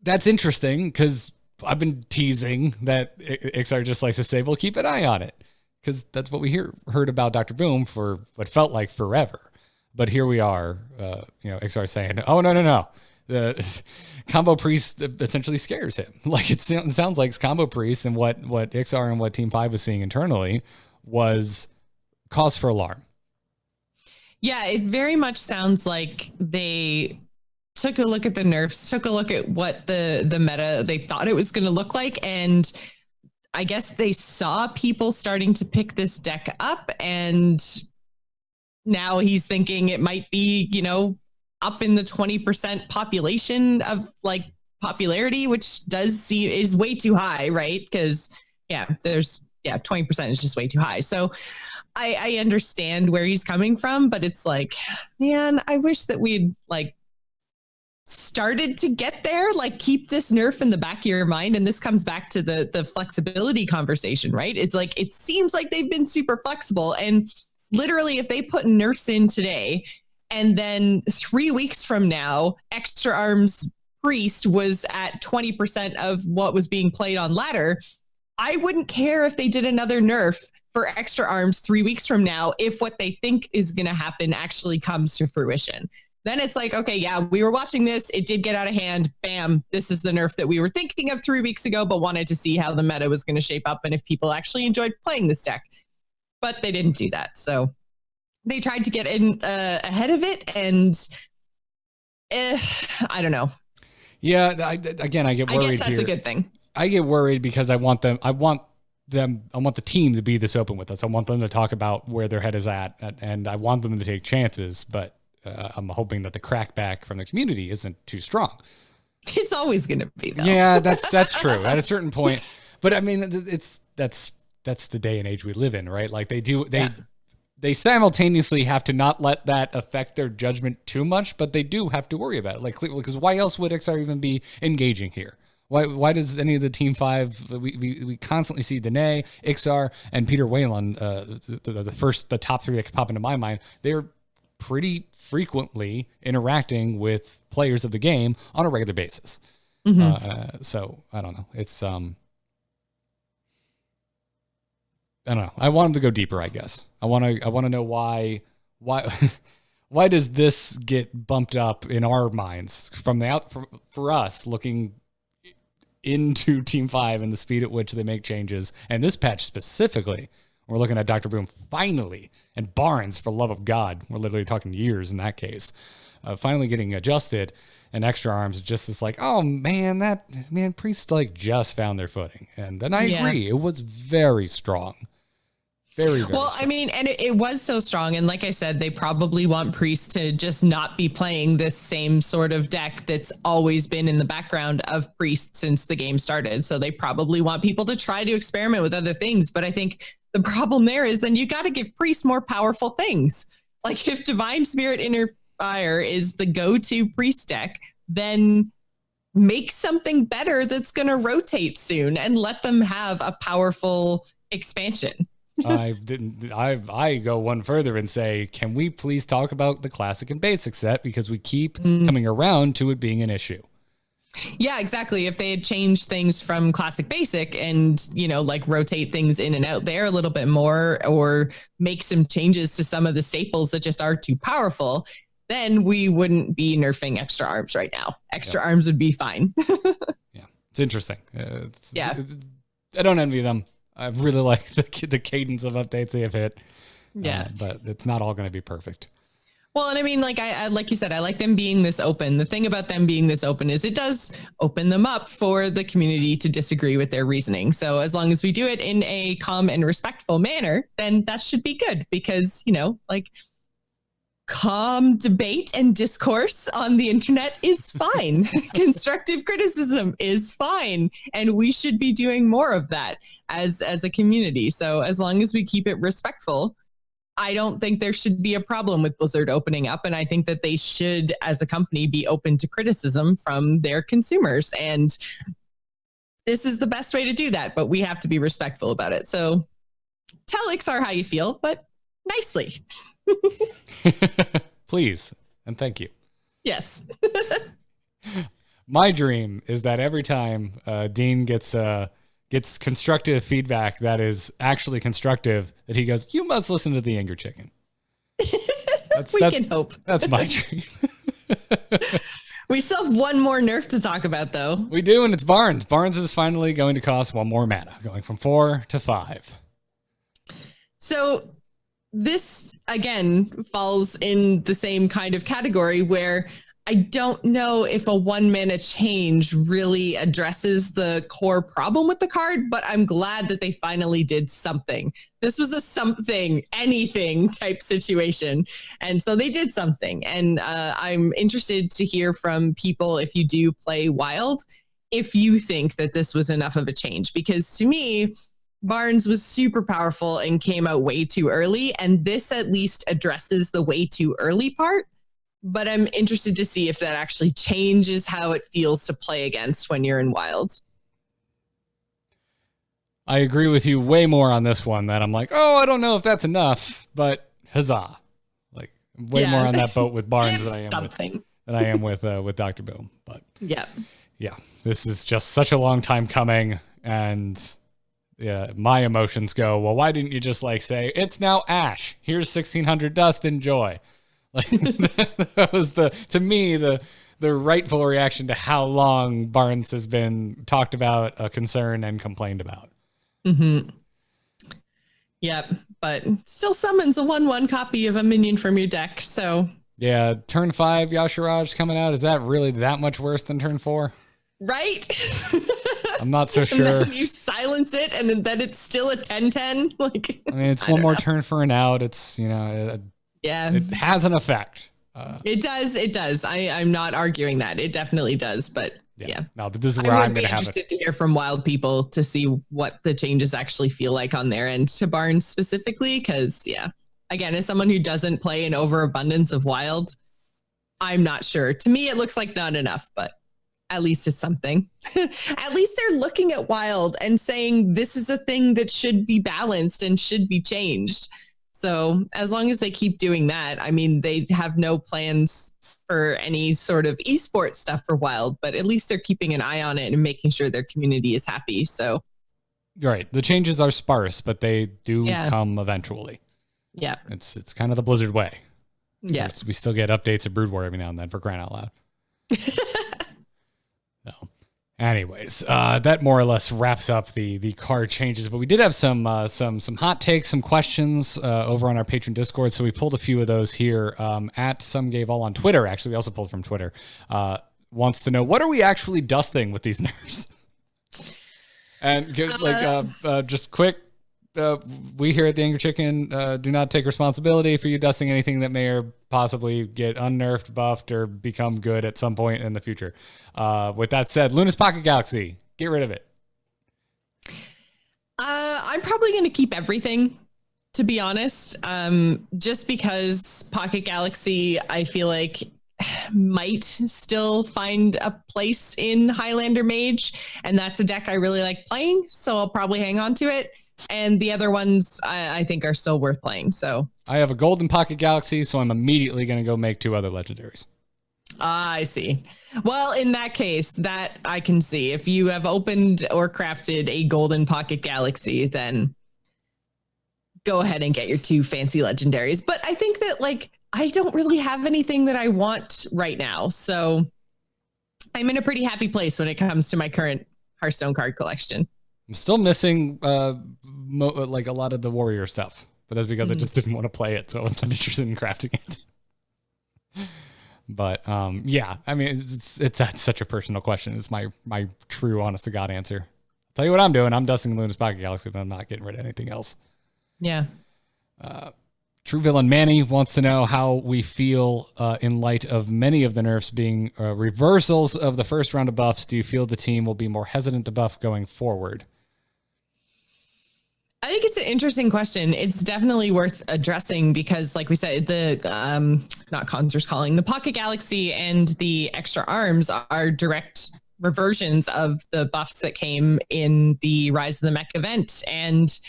that's interesting, because I've been teasing that Ixar just likes to say, well, keep an eye on it. Because that's what we heard about Dr. Boom for what felt like forever. But here we are, Ixar saying, oh, no. The Combo Priest essentially scares him. Like it sounds like Combo Priest and what Ixar and what Team 5 was seeing internally was cause for alarm. Yeah, it very much sounds like they took a look at the nerfs, took a look at what the meta they thought it was going to look like, and I guess they saw people starting to pick this deck up, and now he's thinking it might be, up in the 20% population of like popularity, which is way too high, right? Because 20% is just way too high. So I understand where he's coming from, but it's like, man, I wish that we'd like started to get there, like keep this nerf in the back of your mind. And this comes back to the flexibility conversation, right? It's like, it seems like they've been super flexible, and literally if they put nerfs in today and then 3 weeks from now, Extra Arms Priest was at 20% of what was being played on ladder, I wouldn't care if they did another nerf for Extra Arms 3 weeks from now if what they think is going to happen actually comes to fruition. Then it's like, okay, yeah, we were watching this. It did get out of hand. Bam. This is the nerf that we were thinking of 3 weeks ago, but wanted to see how the meta was going to shape up and if people actually enjoyed playing this deck. But they didn't do that. So they tried to get in ahead of it. And I don't know. Yeah. I get worried. I guess that's a good thing. I get worried because I want the team to be this open with us. I want them to talk about where their head is at, and I want them to take chances, but I'm hoping that the crackback from the community isn't too strong. It's always going to be, though. Yeah, that's true at a certain point. But I mean, that's the day and age we live in, right? Like they simultaneously have to not let that affect their judgment too much, but they do have to worry about it. Like, because why else would XR even be engaging here? Why does any of the Team 5, we constantly see Donais, Ixar, and Peter Whalen, the top three that could pop into my mind, they're pretty frequently interacting with players of the game on a regular basis. Mm-hmm. So I don't know. It's I don't know. I want them to go deeper, I guess. I want to know why why does this get bumped up in our minds for us looking into Team 5 and the speed at which they make changes. And this patch specifically, we're looking at Dr. Boom finally, and Barnes, for love of God, we're literally talking years in that case, finally getting adjusted, and Extra Arms just is like, oh man, Priest like just found their footing. And then I agree, it was very strong. Very well, strong. I mean, and it was so strong. And like I said, they probably want Priest to just not be playing this same sort of deck that's always been in the background of Priest since the game started. So they probably want people to try to experiment with other things. But I think the problem there is then you got to give Priest more powerful things. Like if Divine Spirit Fire is the go-to priest deck, then make something better that's going to rotate soon and let them have a powerful expansion. I go one further and say, can we please talk about the classic and basic set, because we keep coming around to it being an issue. Yeah, exactly. If they had changed things from classic basic and, like rotate things in and out there a little bit more, or make some changes to some of the staples that just are too powerful, then we wouldn't be nerfing extra arms right now. Extra arms would be fine. Yeah, it's interesting. I don't envy them. I really like the cadence of updates they have hit. Yeah. But it's not all going to be perfect. Well, and I mean, like like you said, I like them being this open. The thing about them being this open is it does open them up for the community to disagree with their reasoning. So as long as we do it in a calm and respectful manner, then that should be good, because, like calm debate and discourse on the internet is fine. Constructive criticism is fine. And we should be doing more of that as a community. So as long as we keep it respectful, I don't think there should be a problem with Blizzard opening up. And I think that they should, as a company, be open to criticism from their consumers. And this is the best way to do that, but we have to be respectful about it. So tell Ixar how you feel, but nicely. Please. And thank you. Yes. My dream is that every time Dean gets constructive feedback that is actually constructive, that he goes, "You must listen to the Anger Chicken." We can hope. That's my dream. We still have one more nerf to talk about, though. We do, and it's Barnes. Barnes is finally going to cost one more mana, going from 4 to 5. So this, again, falls in the same kind of category where I don't know if a 1 mana change really addresses the core problem with the card, but I'm glad that they finally did something. This was a something, anything type situation. And so they did something. And I'm interested to hear from people, if you do play Wild, if you think that this was enough of a change. Because to me, Barnes was super powerful and came out way too early. And this at least addresses the way too early part. But I'm interested to see if that actually changes how it feels to play against when you're in Wild. I agree with you way more on this one, that I'm like, oh, I don't know if that's enough, but huzzah. Like way more on that boat with Barnes than I am with Dr. Boom. But yeah, this is just such a long time coming. And yeah, my emotions go, well, why didn't you just say, it's now Ash, here's 1600 dust, enjoy. Like that was to me the rightful reaction to how long Barnes has been talked about, a concern, and complained about. Mm-hmm. Yep, but still summons a 1/1 copy of a minion from your deck. So yeah, turn 5 Yashiraj coming out. Is that really that much worse than turn 4? Right. I'm not so sure. And then you silence it, and then it's still a 10/10. Like, I mean, it's one more turn for an out. It's it has an effect. It does. I'm not arguing that. It definitely does. But yeah. No, but this is where I'm going to have it. Interested to hear from Wild people to see what the changes actually feel like on their end to Barnes specifically. Because again, as someone who doesn't play an overabundance of Wild, I'm not sure. To me, it looks like not enough, but at least it's something. At least they're looking at Wild and saying this is a thing that should be balanced and should be changed. So as long as they keep doing that, I mean, they have no plans for any sort of esports stuff for Wild, but at least they're keeping an eye on it and making sure their community is happy. So, right. The changes are sparse, but they do come eventually. Yeah. It's kind of the Blizzard way. Yeah. We still get updates of Brood War every now and then, for crying out loud. No. Anyways, that more or less wraps up the card changes, but we did have some hot takes, some questions over on our Patreon Discord, so we pulled a few of those here. At Some Gave All on Twitter, actually, we also pulled from Twitter, wants to know, what are we actually dusting with these nerfs? And just quick, we here at the Anger Chicken do not take responsibility for you dusting anything that may or possibly get unnerfed, buffed, or become good at some point in the future. With that said, Luna's Pocket Galaxy, get rid of it. I'm probably going to keep everything. to be honest. Just because Pocket Galaxy, I feel like might still find a place in Highlander Mage, and that's a deck I really like playing, so I'll probably hang on to it. And the other ones I think are still worth playing. So I have a golden Pocket Galaxy, so I'm immediately going to go make 2 other legendaries. I see. Well, in that case, that I can see. If you have opened or crafted a golden Pocket Galaxy, then go ahead and get your 2 fancy legendaries. But I think that, like, I don't really have anything that I want right now. So I'm in a pretty happy place when it comes to my current Hearthstone card collection. I'm still missing like a lot of the warrior stuff, but that's because I just didn't want to play it, so I was not interested in crafting it. But yeah, I mean, it's such a personal question. It's my true, honest to God answer. I'll tell you what I'm doing. I'm dusting Luna's Pocket Galaxy, but I'm not getting rid of anything else. Yeah. True Villain Manny wants to know how we feel in light of many of the nerfs being reversals of the first round of buffs. Do you feel the team will be more hesitant to buff going forward? I think it's an interesting question. It's definitely worth addressing because, like we said, the not Consor's Calling, the Pocket Galaxy and the extra arms are direct reversions of the buffs that came in the Rise of the Mech event. And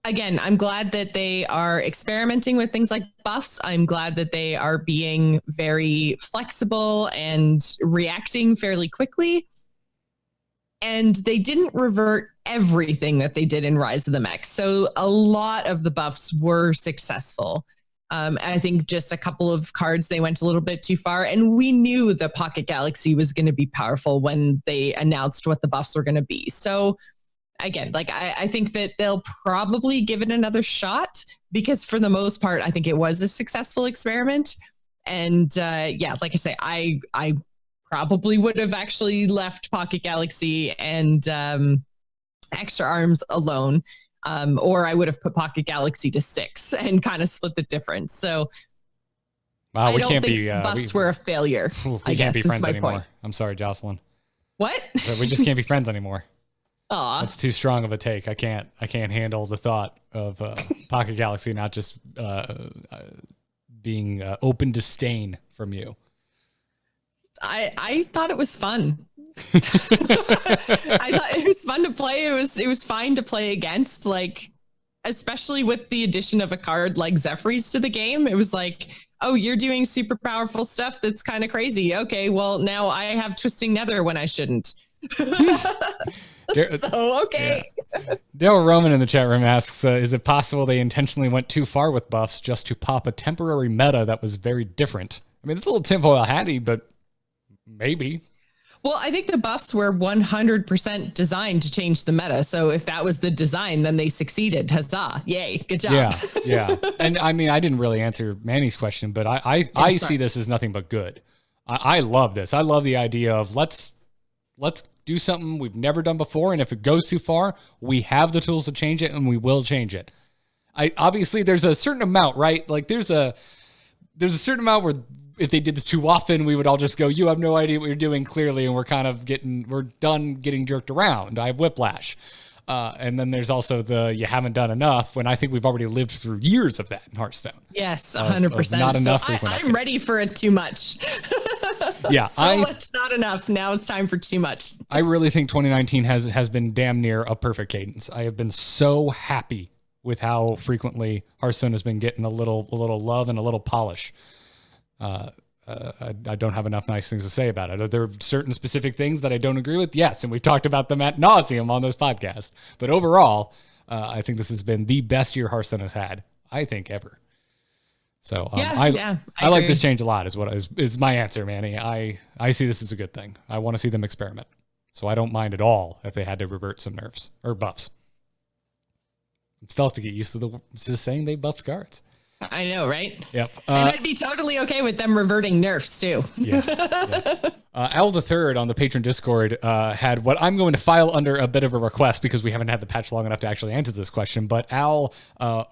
again, I'm glad that they are experimenting with things like buffs. I'm glad that they are being very flexible and reacting fairly quickly. And they didn't revert everything that they did in Rise of the Mech. So a lot of the buffs were successful. I think just a couple of cards, they went a little bit too far. And we knew the Pocket Galaxy was going to be powerful when they announced what the buffs were going to be. So again, like I think that they'll probably give it another shot because for the most part, I think it was a successful experiment. And yeah, like I say, I probably would have actually left Pocket Galaxy and extra arms alone. Or I would have put Pocket Galaxy to 6 and kind of split the difference. So wow, I don't think buffs were a failure. We can't be friends anymore. Point. I'm sorry, Jocelyn. What? We just can't be friends anymore. Aw. That's too strong of a take. I can't handle the thought of Pocket Galaxy not just being open disdain from you. I thought it was fun. I thought it was fun to play. It was fine to play against, like, especially with the addition of a card like Zephrys to the game. It was like, oh, you're doing super powerful stuff that's kind of crazy. Okay, well, now I have Twisting Nether when I shouldn't. So, okay. Yeah. Daryl Roman in the chat room asks, is it possible they intentionally went too far with buffs just to pop a temporary meta that was very different? I mean, it's a little tinfoil hatty, but maybe. Well, I think the buffs were 100% designed to change the meta. So if that was the design, then they succeeded. Huzzah. Yay. Good job. Yeah. And I mean, I didn't really answer Manny's question, but I see this as nothing but good. I love this. I love the idea of let's do something we've never done before. And if it goes too far, we have the tools to change it and we will change it. Obviously there's a certain amount, right? Like there's a certain amount where if they did this too often, we would all just go, you have no idea what you're doing clearly. And we're done getting jerked around. I have whiplash. And then there's also you haven't done enough when I think we've already lived through years of that in Hearthstone. Yes, 100%. Not enough. So I'm ready for it too much. Yeah. Much, not enough. Now it's time for too much. I really think 2019 has been damn near a perfect cadence. I have been so happy with how frequently Hearthstone has been getting a little love and a little polish. I don't have enough nice things to say about it. Are there certain specific things that I don't agree with? Yes, and we've talked about them ad nauseum on this podcast. But overall, I think this has been the best year Hearthstone has had, I think, ever. So I like this change a lot is my answer, Manny. I see this as a good thing. I want to see them experiment. So I don't mind at all if they had to revert some nerfs or buffs. I still have to get used to just saying they buffed cards. I know, right? Yep. And I'd be totally okay with them reverting nerfs too. Yeah. Al the Third on the patron Discord had what I'm going to file under a bit of a request because we haven't had the patch long enough to actually answer this question. But Al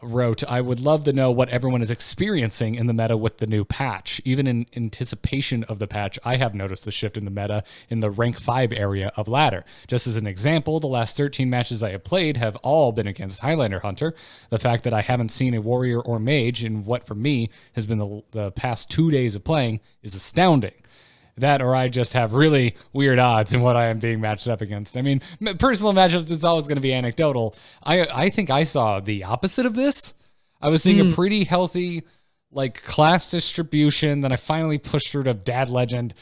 wrote, I would love to know what everyone is experiencing in the meta with the new patch. Even in anticipation of the patch, I have noticed a shift in the meta in the rank 5 area of ladder. Just as an example, the last 13 matches I have played have all been against Highlander Hunter. The fact that I haven't seen a warrior or mage in what for me has been the past 2 days of playing is astounding. That or I just have really weird odds in what I am being matched up against. I mean, personal matchups, it's always going to be anecdotal. I think I saw the opposite of this. I was seeing a pretty healthy like class distribution. Then I finally pushed through to Dad Legend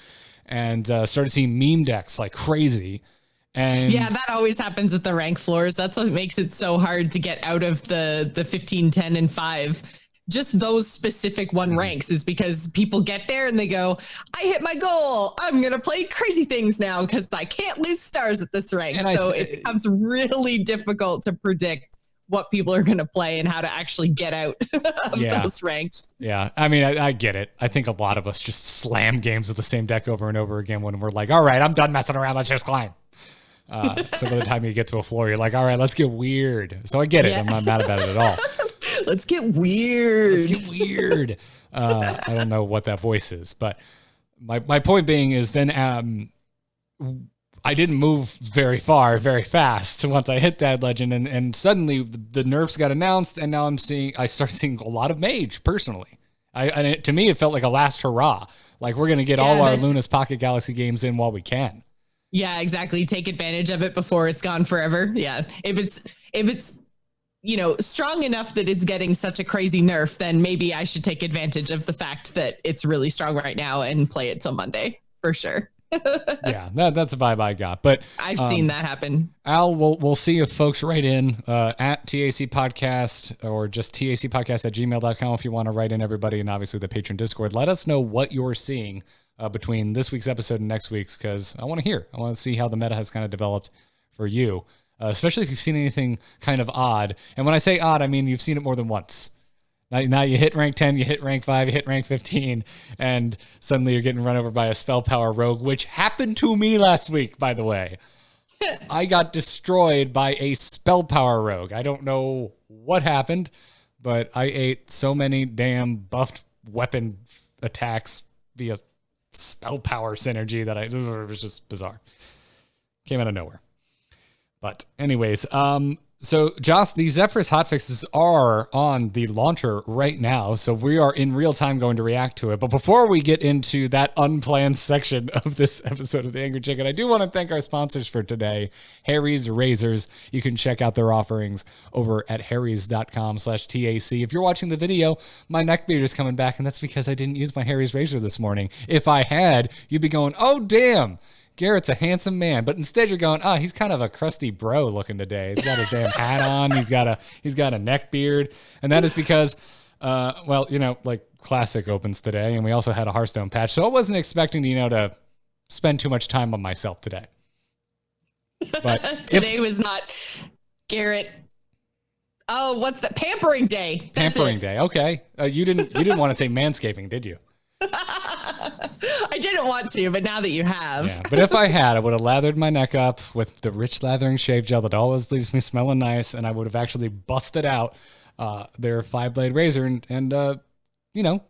and started seeing meme decks like crazy. And yeah, that always happens at the rank floors. That's what makes it so hard to get out of the 15, 10, and 5. Just those specific one ranks is because people get there and they go, I hit my goal. I'm going to play crazy things now because I can't lose stars at this rank. And so it becomes really difficult to predict what people are going to play and how to actually get out of those ranks. Yeah. I mean, I get it. I think a lot of us just slam games with the same deck over and over again when we're like, all right, I'm done messing around. Let's just climb. So by the time you get to a floor, you're like, all right, let's get weird. So I get it. I'm not mad about it at all. Let's get weird. I don't know what that voice is, but my point being is then I didn't move very far, very fast once I hit Dad Legend, and suddenly the nerfs got announced, and now I start seeing a lot of mage personally. To me, it felt like a last hurrah. Like we're gonna get all our Luna's Pocket Galaxy games in while we can. Yeah, exactly. Take advantage of it before it's gone forever. Yeah, if it's strong enough that it's getting such a crazy nerf, then maybe I should take advantage of the fact that it's really strong right now and play it till Monday for sure. Yeah, that's a vibe I got. But I've seen that happen. Al, we'll see if folks write in at TAC Podcast or just tacpodcast@gmail.com if you want to write in, everybody, and obviously the patron Discord. Let us know what you're seeing between this week's episode and next week's, because I want to hear. I want to see how the meta has kind of developed for you. Especially if you've seen anything kind of odd. And when I say odd, I mean you've seen it more than once. Now you hit rank 10, you hit rank 5, you hit rank 15, and suddenly you're getting run over by a spell power rogue, which happened to me last week, by the way. I got destroyed by a spell power rogue. I don't know what happened, but I ate so many damn buffed weapon attacks via spell power synergy that it was just bizarre. Came out of nowhere. But anyways, so Joce, the Zephrys hotfixes are on the launcher right now, so we are in real time going to react to it. But before we get into that unplanned section of this episode of The Angry Chicken, I do want to thank our sponsors for today, Harry's Razors. You can check out their offerings over at harrys.com/TAC. If you're watching the video, my neck beard is coming back, and that's because I didn't use my Harry's razor this morning. If I had, you'd be going, oh, damn. Garrett's a handsome man, but instead you're going, he's kind of a crusty bro looking today. He's got his damn hat on. He's got a neck beard. And that is because, like Classic opens today, and we also had a Hearthstone patch. So I wasn't expecting, to spend too much time on myself today. But today was not Garrett. Oh, what's that? Pampering day. Pampering day. Okay. You didn't want to say manscaping, did you? I didn't want to, but now that you have. Yeah, but if I had, I would have lathered my neck up with the rich lathering shave gel that always leaves me smelling nice, and I would have actually busted out their 5-blade razor and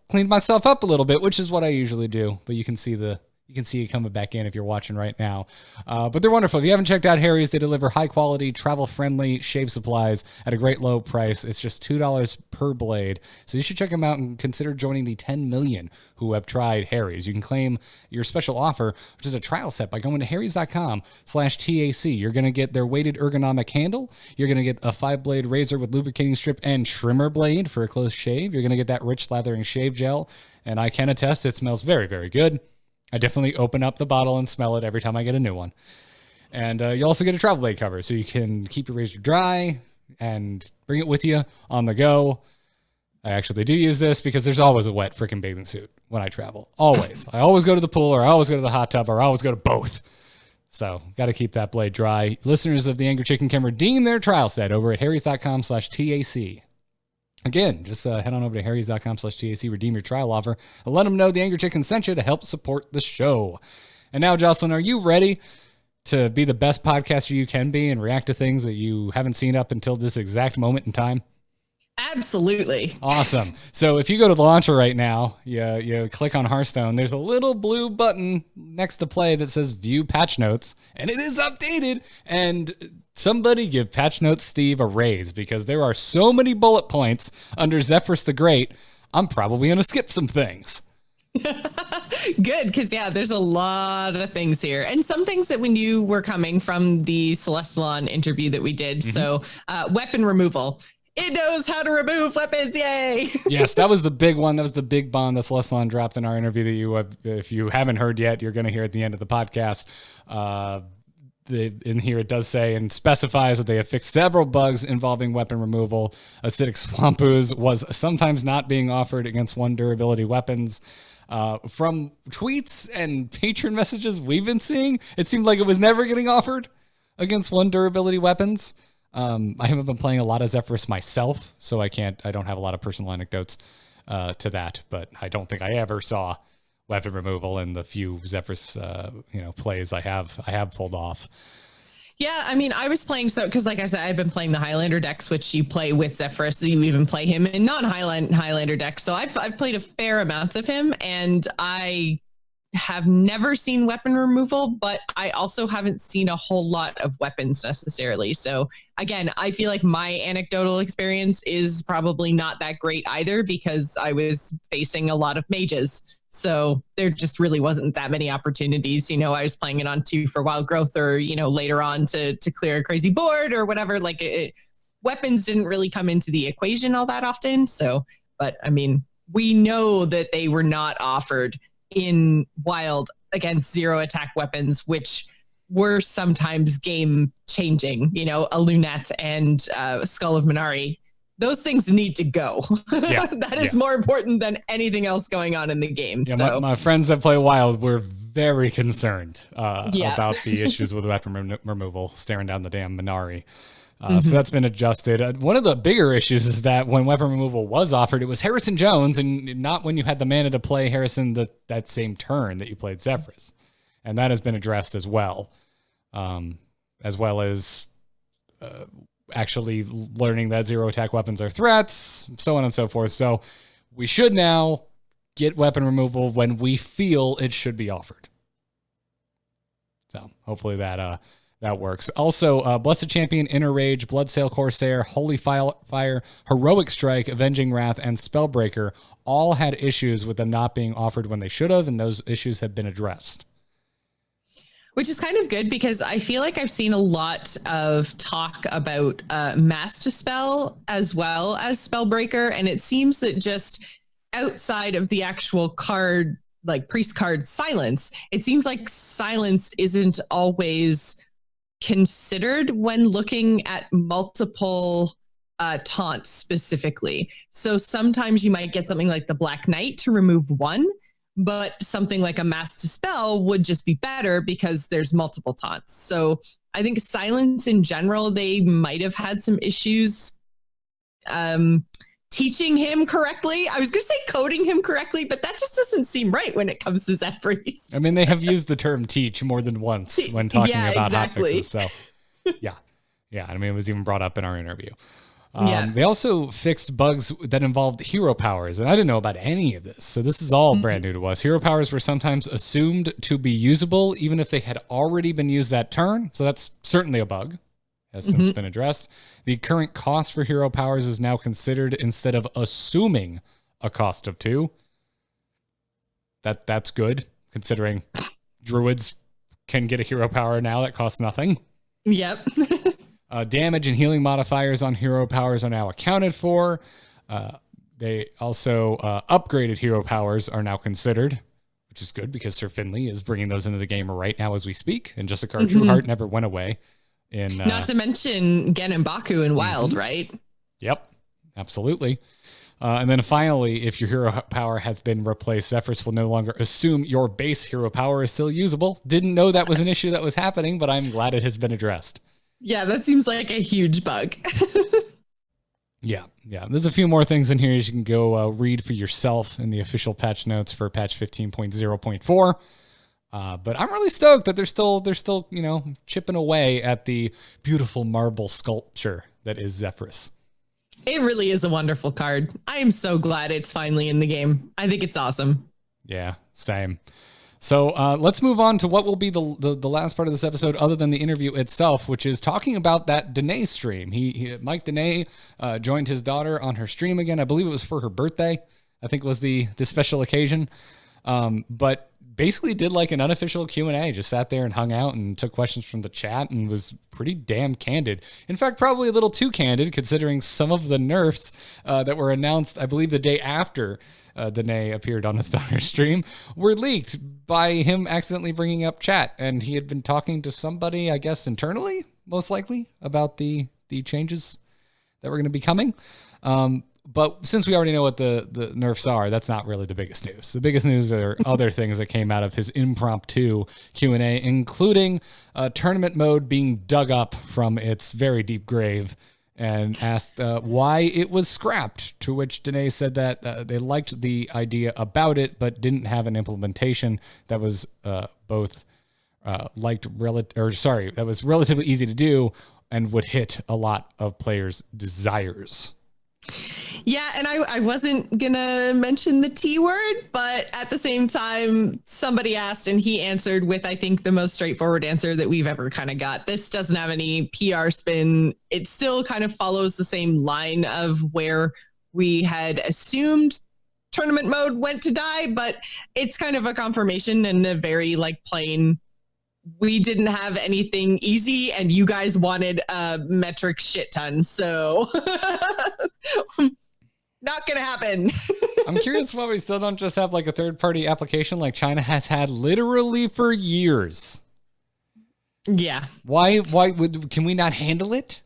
cleaned myself up a little bit, which is what I usually do. But you can see it coming back in if you're watching right now. But they're wonderful. If you haven't checked out Harry's, they deliver high-quality, travel-friendly shave supplies at a great low price. It's just $2 per blade. So you should check them out and consider joining the 10 million who have tried Harry's. You can claim your special offer, which is a trial set, by going to harrys.com/TAC. You're going to get their weighted ergonomic handle. You're going to get a 5-blade razor with lubricating strip and trimmer blade for a close shave. You're going to get that rich lathering shave gel. And I can attest, it smells very, very good. I definitely open up the bottle and smell it every time I get a new one. And you also get a travel blade cover, so you can keep your razor dry and bring it with you on the go. I actually do use this because there's always a wet freaking bathing suit when I travel. Always. I always go to the pool, or I always go to the hot tub, or I always go to both. So got to keep that blade dry. Listeners of The Angry Chicken can redeem their trial set over at harrys.com/TAC. Again, just head on over to harrys.com/TAC, redeem your trial offer, and let them know The Angry Chicken sent you to help support the show. And now, Jocelyn, are you ready to be the best podcaster you can be and react to things that you haven't seen up until this exact moment in time? Absolutely. Awesome. So if you go to the launcher right now, you click on Hearthstone, there's a little blue button next to play that says view patch notes, and it is updated. And somebody give Patch Notes Steve a raise, because there are so many bullet points under Zephrys the Great. I'm probably going to skip some things. Good, because there's a lot of things here, and some things that we knew were coming from the Celestalon interview that we did. So weapon removal. It knows how to remove weapons. Yay. Yes, that was the big one. That was the big bomb that Celestalon dropped in our interview that if you haven't heard yet, you're going to hear at the end of the podcast. In here it does say and specifies that they have fixed several bugs involving weapon removal. Acidic Swamp Ooze was sometimes not being offered against 1 durability weapons. From tweets and patron messages we've been seeing, it seemed like it was never getting offered against 1 durability weapons. I haven't been playing a lot of Zephrys myself, so I don't have a lot of personal anecdotes to that, but I don't think I ever saw weapon removal in the few Zephrys plays I have pulled off. Yeah, I mean, I was playing because like I said, I've been playing the Highlander decks, which you play with Zephrys. You even play him in non-Highlander decks. So I've played a fair amount of him, and I have never seen weapon removal, but I also haven't seen a whole lot of weapons necessarily. So again, I feel like my anecdotal experience is probably not that great either, because I was facing a lot of mages. So there just really wasn't that many opportunities. I was playing it on 2 for wild growth, or, later on to clear a crazy board or whatever. Like weapons didn't really come into the equation all that often. So, but I mean, we know that they were not offered in wild against 0 attack weapons, which were sometimes game changing. A Luneth and Skull of Minari. Those things need to go. Yeah, that is more important than anything else going on in the game. Yeah, so my friends that play wild were very concerned about the issues with weapon removal, staring down the damn Minari. So that's been adjusted. One of the bigger issues is that when weapon removal was offered, it was Harrison Jones, and not when you had the mana to play Harrison that same turn that you played Zephrys. And that has been addressed as well as actually learning that 0 attack weapons are threats, so on and so forth. So we should now get weapon removal when we feel it should be offered. So hopefully that works. Also, Blessed Champion, Inner Rage, Bloodsail Corsair, Holy Fire, Heroic Strike, Avenging Wrath, and Spellbreaker all had issues with them not being offered when they should have, and those issues have been addressed. Which is kind of good, because I feel like I've seen a lot of talk about Master Spell as well as Spellbreaker, and it seems that just outside of the actual card, like priest card Silence, it seems like Silence isn't always considered when looking at multiple taunts specifically. So sometimes you might get something like the Black Knight to remove 1, but something like a Master Spell would just be better because there's multiple taunts. So I think Silence in general, they might have had some issues teaching him correctly. I was going to say coding him correctly, but that just doesn't seem right when it comes to Zephrys. I mean, they have used the term teach more than once when talking about hotfixes. So yeah. I mean, it was even brought up in our interview. They also fixed bugs that involved hero powers, and I didn't know about any of this. So this is all brand new to us. Hero powers were sometimes assumed to be usable, even if they had already been used that turn. So that's certainly a bug. Has since been addressed. The current cost for hero powers is now considered instead of assuming a cost of 2. That's good, considering druids can get a hero power now that costs nothing. Yep. Damage and healing modifiers on hero powers are now accounted for. They also upgraded hero powers are now considered, which is good because Sir Finley is bringing those into the game right now as we speak. And just a card, True Heart, never went away. Not to mention Gen and Baku in Wild, right? Yep, absolutely. And then finally, if your hero power has been replaced, Zephrys will no longer assume your base hero power is still usable. Didn't know that was an issue that was happening, but I'm glad it has been addressed. Yeah, that seems like a huge bug. Yeah. There's a few more things in here you can go read for yourself in the official patch notes for patch 15.0.4. But I'm really stoked that they're still, chipping away at the beautiful marble sculpture that is Zephrys. It really is a wonderful card. I am so glad it's finally in the game. I think it's awesome. Yeah, same. So let's move on to what will be the last part of this episode other than the interview itself, which is talking about that Donais stream. Mike Donais joined his daughter on her stream again. I believe it was for her birthday. I think it was the special occasion. But basically did like an unofficial Q&A, just sat there and hung out and took questions from the chat and was pretty damn candid. In fact, probably a little too candid considering some of the nerfs that were announced, I believe the day after Donais appeared on his daughter's stream, were leaked by him accidentally bringing up chat. And he had been talking to somebody, I guess, internally, most likely, about the changes that were going to be coming. But since we already know what the nerfs are, that's not really the biggest news. The biggest news are other things that came out of his impromptu Q&A, including tournament mode being dug up from its very deep grave and asked why it was scrapped, to which Donais said that they liked the idea about it, but didn't have an implementation that was that was relatively easy to do and would hit a lot of players' desires. Yeah, and I wasn't gonna mention the T word, but at the same time, somebody asked and he answered with, I think, the most straightforward answer that we've ever kind of got. This doesn't have any PR spin. It still kind of follows the same line of where we had assumed tournament mode went to die, but it's kind of a confirmation and a very plain, we didn't have anything easy and you guys wanted a metric shit ton. So not going to happen. I'm curious why we still don't just have a third-party application like China has had literally for years. Yeah. Why can we not handle it?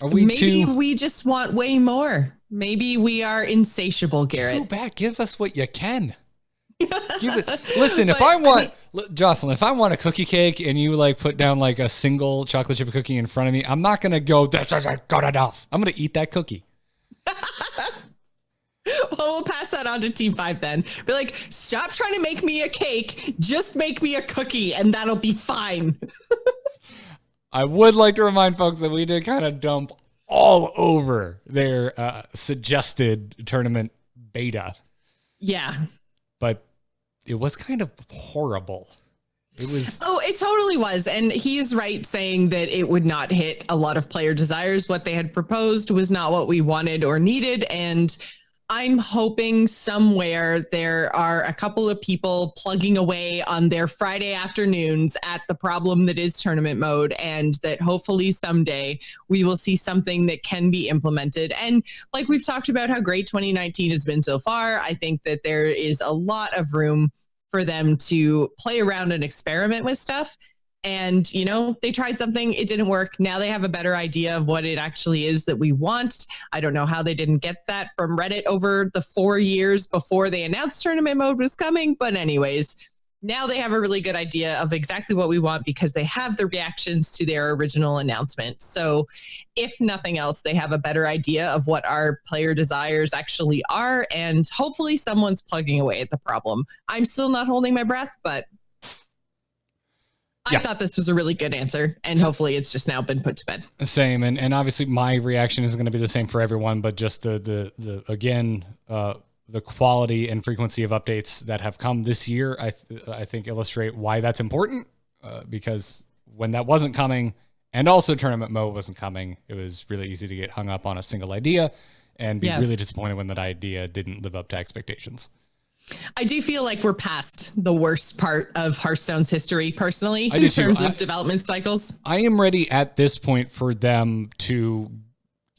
Are we Maybe we just want way more. Maybe we are insatiable, Garrett. Go back. Give us what you can. Listen, if I want, Jocelyn, if I want a cookie cake and you put down a single chocolate chip cookie in front of me, I'm not going to go, this isn't good enough. I'm going to eat that cookie. Well, we'll pass that on to Team 5 then. Be like, stop trying to make me a cake. Just make me a cookie and that'll be fine. I would like to remind folks that we did kind of dump all over their suggested tournament beta. Yeah. But it was kind of horrible. It was. Oh, it totally was. And he's right saying that it would not hit a lot of player desires. What they had proposed was not what we wanted or needed. And I'm hoping somewhere there are a couple of people plugging away on their Friday afternoons at the problem that is tournament mode, and that hopefully someday we will see something that can be implemented. And like we've talked about how great 2019 has been so far, I think that there is a lot of room for them to play around and experiment with stuff. And, they tried something, it didn't work. Now they have a better idea of what it actually is that we want. I don't know how they didn't get that from Reddit over the 4 years before they announced tournament mode was coming. But anyways, now they have a really good idea of exactly what we want because they have the reactions to their original announcement. So if nothing else, they have a better idea of what our player desires actually are. And hopefully someone's plugging away at the problem. I'm still not holding my breath, but I thought this was a really good answer, and hopefully it's just now been put to bed. Same, and obviously my reaction isn't going to be the same for everyone, but just the quality and frequency of updates that have come this year, I think illustrate why that's important, because when that wasn't coming, and also tournament mode wasn't coming, it was really easy to get hung up on a single idea and be really disappointed when that idea didn't live up to expectations. I do feel like we're past the worst part of Hearthstone's history, personally, in terms of development cycles. I am ready at this point for them to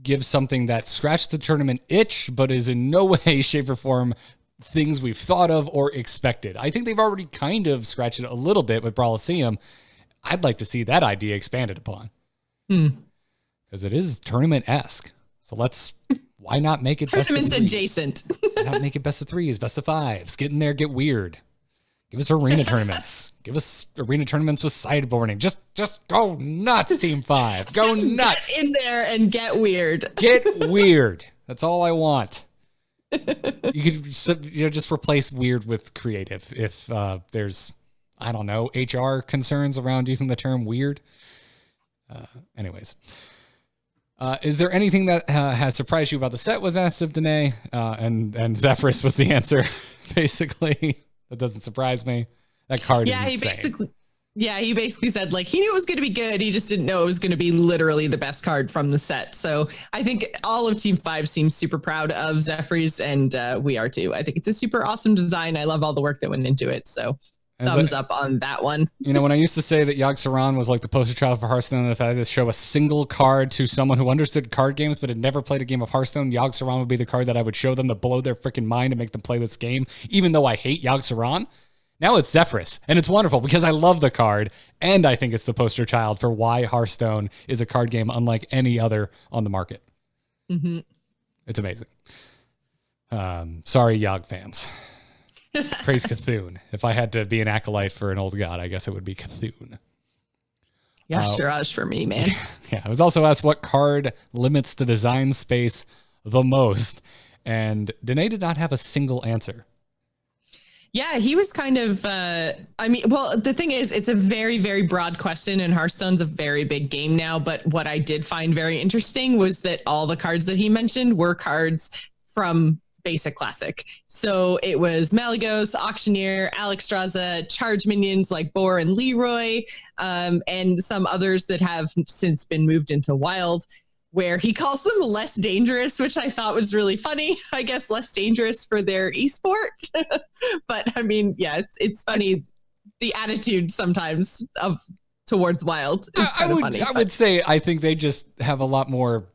give something that scratched the tournament itch, but is in no way, shape, or form things we've thought of or expected. I think they've already kind of scratched it a little bit with Brawliseum. I'd like to see that idea expanded upon. Because it is tournament-esque. So why not make it tournaments adjacent? Why not make it best of threes, best of fives? Get in there, get weird. Give us arena tournaments. Give us arena tournaments with sideboarding. Just go nuts, Team 5. Go just nuts. Get in there and get weird. Get weird. That's all I want. You could just replace weird with creative if there's I don't know, HR concerns around using the term weird. Anyways. Is there anything that has surprised you about the set, was asked of Donais, and Zephrys was the answer, basically. That doesn't surprise me. That card is insane. He basically said, like, he knew it was going to be good. He just didn't know it was going to be literally the best card from the set. So I think all of Team 5 seems super proud of Zephrys, and we are too. I think it's a super awesome design. I love all the work that went into it. So thumbs up on that one. You know, when I used to say that Yogg-Saron was like the poster child for Hearthstone, if I had to show a single card to someone who understood card games but had never played a game of Hearthstone, Yogg-Saron would be the card that I would show them to blow their freaking mind and make them play this game, even though I hate Yogg-Saron. Now it's Zephrys, and it's wonderful because I love the card, and I think it's the poster child for why Hearthstone is a card game unlike any other on the market. Mm-hmm. It's amazing. Sorry, Yogg fans. Praise Cthulhu. If I had to be an acolyte for an old god, I guess it would be Cthulhu. Yeah, Shiraj for me, man. Yeah, I was also asked what card limits the design space the most, and Donais did not have a single answer. Yeah, he was kind of, the thing is, it's a very, very broad question, and Hearthstone's a very big game now. But what I did find very interesting was that all the cards that he mentioned were cards from Basic Classic. So it was Malygos, Auctioneer, Alexstrasza, charge minions like Boar and Leroy, and some others that have since been moved into Wild, where he calls them less dangerous, which I thought was really funny. I guess less dangerous for their esport. But I mean, yeah, it's funny. The attitude sometimes towards Wild is kind of funny. I would say I think they just have a lot more.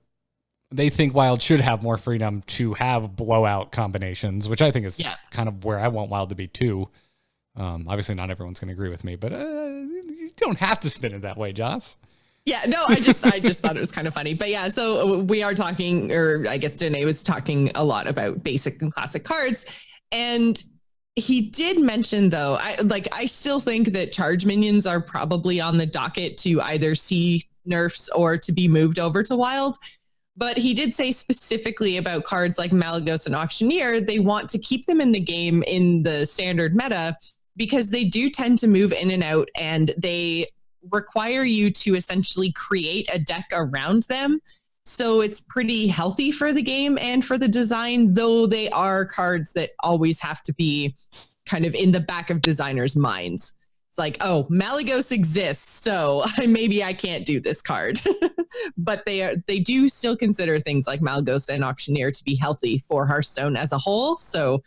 They think Wild should have more freedom to have blowout combinations, which I think is kind of where I want Wild to be too. Obviously, not everyone's going to agree with me, but you don't have to spin it that way, Joce. Yeah, no, I just thought it was kind of funny. But yeah, so we are talking, or I guess Donais was talking a lot about basic and classic cards. And he did mention, though, I still think that charge minions are probably on the docket to either see nerfs or to be moved over to Wild. But he did say specifically about cards like Malygos and Auctioneer, they want to keep them in the game in the standard meta because they do tend to move in and out, and they require you to essentially create a deck around them. So it's pretty healthy for the game and for the design, though they are cards that always have to be kind of in the back of designers' minds. It's like, oh, Malygos exists, so maybe I can't do this card. But they do still consider things like Malygos and Auctioneer to be healthy for Hearthstone as a whole. So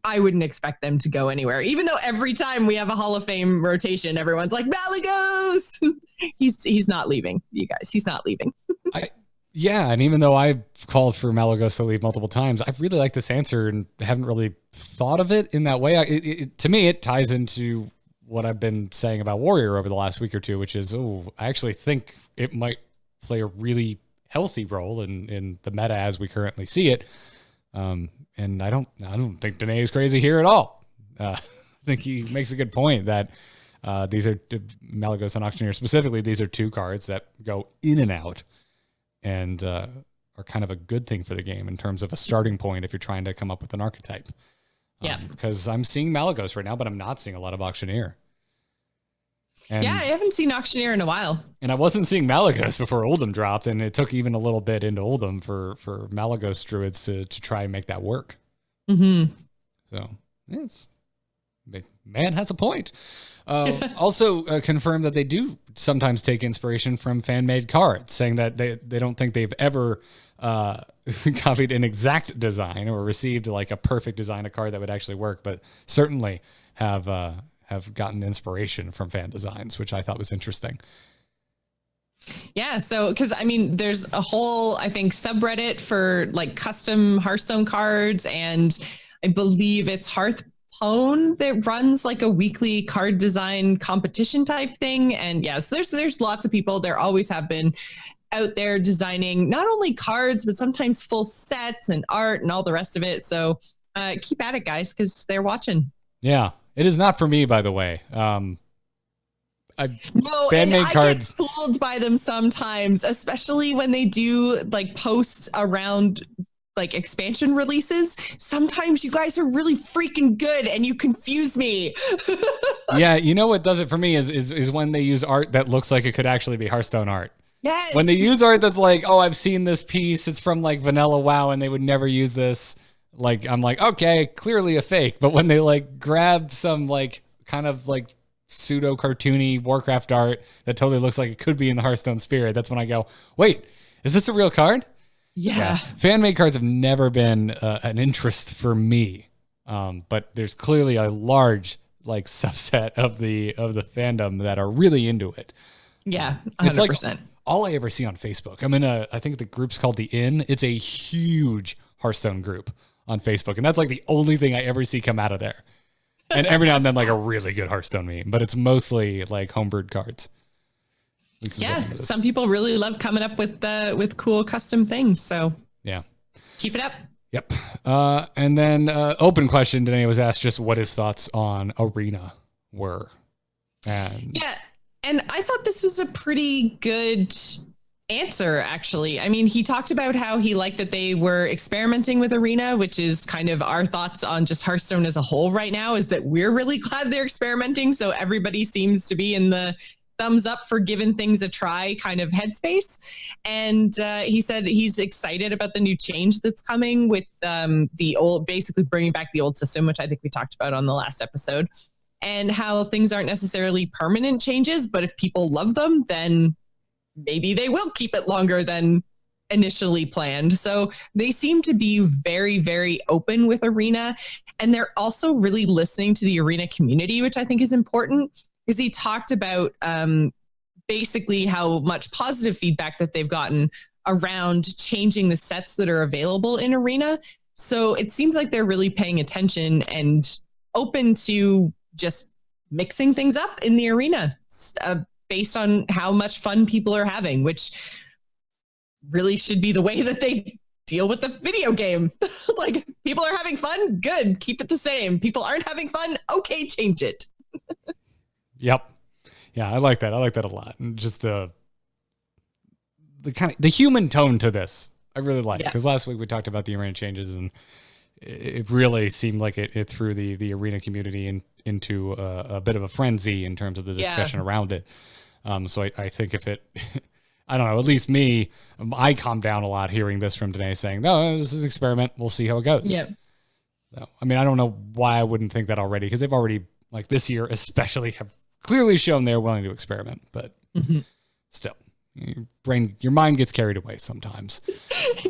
I wouldn't expect them to go anywhere, even though every time we have a Hall of Fame rotation, everyone's like, Malygos! He's not leaving, you guys. He's not leaving. Yeah, and even though I've called for Malygos to leave multiple times, I really like this answer and haven't really thought of it in that way. To me, it ties into what I've been saying about Warrior over the last week or two, which is, I actually think it might play a really healthy role in the meta as we currently see it. And I don't think Donais is crazy here at all. I think he makes a good point that these are Malygos and Auctioneer specifically. These are two cards that go in and out and are kind of a good thing for the game in terms of a starting point if you're trying to come up with an archetype. Yeah, because I'm seeing Malygos right now, but I'm not seeing a lot of Auctioneer. And, I haven't seen Auctioneer in a while. And I wasn't seeing Malygos before Uldum dropped, and it took even a little bit into Uldum for Malygos Druids to try and make that work. Mm-hmm. So, man has a point. Also confirmed that they do sometimes take inspiration from fan-made cards, saying that they don't think they've ever copied an exact design or received like a perfect design of card that would actually work, but certainly have gotten inspiration from fan designs, which I thought was interesting. Yeah, so because I mean, there's a whole, I think, subreddit for like custom Hearthstone cards, and I believe it's Hearthstone that runs like a weekly card design competition type thing. And yes, there's lots of people. There always have been out there designing not only cards, but sometimes full sets and art and all the rest of it. So keep at it, guys, because they're watching. Yeah, it is not for me, by the way. I get fooled by them sometimes, especially when they do like posts around like expansion releases, sometimes you guys are really freaking good and you confuse me. Yeah, you know what does it for me is when they use art that looks like it could actually be Hearthstone art. Yes. When they use art that's like, oh, I've seen this piece, it's from like Vanilla WoW and they would never use this. Like, I'm like, okay, clearly a fake. But when they like grab some like kind of like pseudo cartoony Warcraft art that totally looks like it could be in the Hearthstone spirit, that's when I go, wait, is this a real card? Yeah. Fan-made cards have never been an interest for me. But there's clearly a large like subset of the fandom that are really into it. Yeah, 100%. It's like all I ever see on Facebook. I'm in I think the group's called The Inn. It's a huge Hearthstone group on Facebook. And that's like the only thing I ever see come out of there. And every now and then like a really good Hearthstone meme, but it's mostly like homebrewed cards. Yeah, some people really love coming up with cool custom things. So yeah, keep it up. Yep. And then open question today was asked just what his thoughts on Arena were. And yeah, and I thought this was a pretty good answer, actually. I mean, he talked about how he liked that they were experimenting with Arena, which is kind of our thoughts on just Hearthstone as a whole right now, is that we're really glad they're experimenting. So everybody seems to be in the thumbs up for giving things a try kind of headspace. And he said he's excited about the new change that's coming with the old, basically bringing back the old system, which I think we talked about on the last episode, and how things aren't necessarily permanent changes, but if people love them, then maybe they will keep it longer than initially planned. So they seem to be very, very open with Arena. And they're also really listening to the Arena community, which I think is important, because he talked about basically how much positive feedback that they've gotten around changing the sets that are available in Arena. So it seems like they're really paying attention and open to just mixing things up in the Arena based on how much fun people are having, which really should be the way that they deal with the video game. Like, people are having fun, good, keep it the same. People aren't having fun, okay, change it. Yep. Yeah, I like that. I like that a lot. And just the kind of the human tone to this, I really like. Because last week we talked about the Arena changes, and it really seemed like it threw the Arena community into a bit of a frenzy in terms of the discussion around it. So I think if it, I don't know, at least me, I calmed down a lot hearing this from Donais saying, no, this is an experiment. We'll see how it goes. Yeah. So, I mean, I don't know why I wouldn't think that already, because they've already, like this year especially, have clearly shown they're willing to experiment, but still, your mind gets carried away sometimes.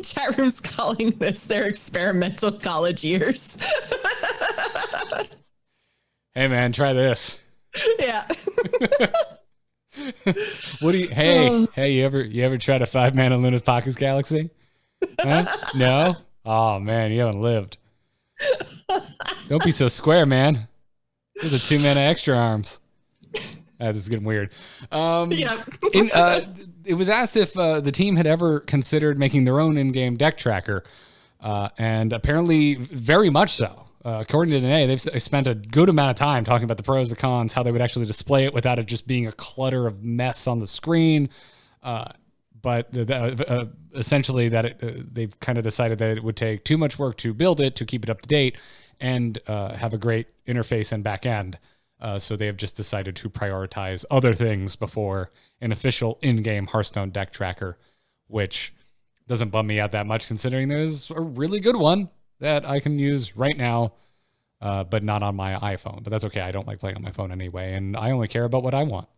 Chat room's calling this their experimental college years. Hey man, try this. Yeah. What do you? Hey, you ever tried a 5-mana Luna's Pockets Galaxy? Huh? No. Oh man, you haven't lived. Don't be so square, man. There's a 2-mana extra arms. This is getting weird. It was asked if the team had ever considered making their own in-game deck tracker, and apparently very much so. According to Donais, they've spent a good amount of time talking about the pros, the cons, how they would actually display it without it just being a clutter of mess on the screen. But essentially they've kind of decided that it would take too much work to build it, to keep it up to date, and have a great interface and back end. So they have just decided to prioritize other things before an official in-game Hearthstone deck tracker, which doesn't bum me out that much considering there's a really good one that I can use right now, but not on my iPhone. But that's okay. I don't like playing on my phone anyway, and I only care about what I want.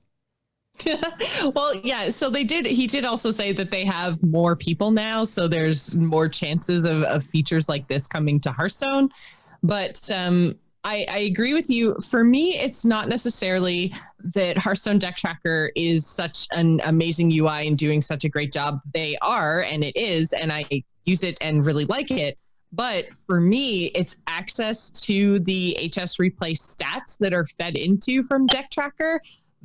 Well, yeah. So he did also say that they have more people now, so there's more chances of features like this coming to Hearthstone. But I agree with you. For me, it's not necessarily that Hearthstone Deck Tracker is such an amazing UI and doing such a great job. They are, and it is, and I use it and really like it. But for me, it's access to the HS replay stats that are fed into from Deck Tracker.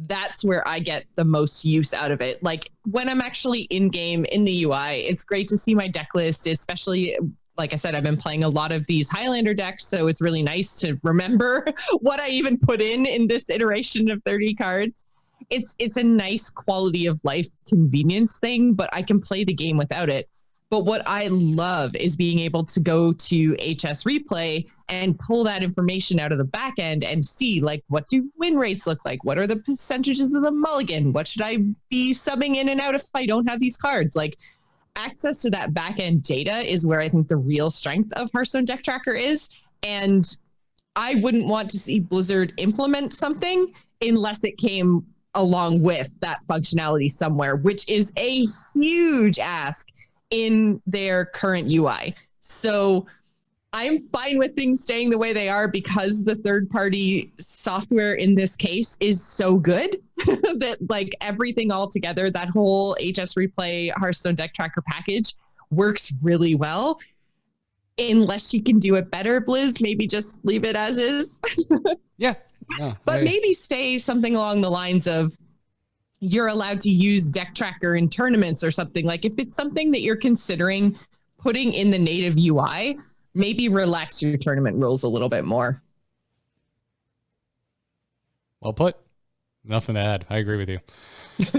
That's where I get the most use out of it. Like when I'm actually in game in the UI, it's great to see my deck list, especially, like I said, I've been playing a lot of these Highlander decks, so it's really nice to remember what I even put in this iteration of 30 cards. It's a nice quality of life convenience thing, but I can play the game without it. But what I love is being able to go to HS Replay and pull that information out of the back end and see, like, what do win rates look like? What are the percentages of the mulligan? What should I be subbing in and out if I don't have these cards? Like, access to that back end data is where I think the real strength of Hearthstone Deck Tracker is. And I wouldn't want to see Blizzard implement something unless it came along with that functionality somewhere, which is a huge ask in their current UI. So I'm fine with things staying the way they are because the third-party software in this case is so good that, like, everything all together, that whole HS Replay Hearthstone Deck Tracker package works really well. Unless you can do it better, Blizz, maybe just leave it as is. Yeah. No, but maybe say something along the lines of, you're allowed to use Deck Tracker in tournaments or something. Like, if it's something that you're considering putting in the native UI, maybe relax your tournament rules a little bit more. Well put. Nothing to add. I agree with you.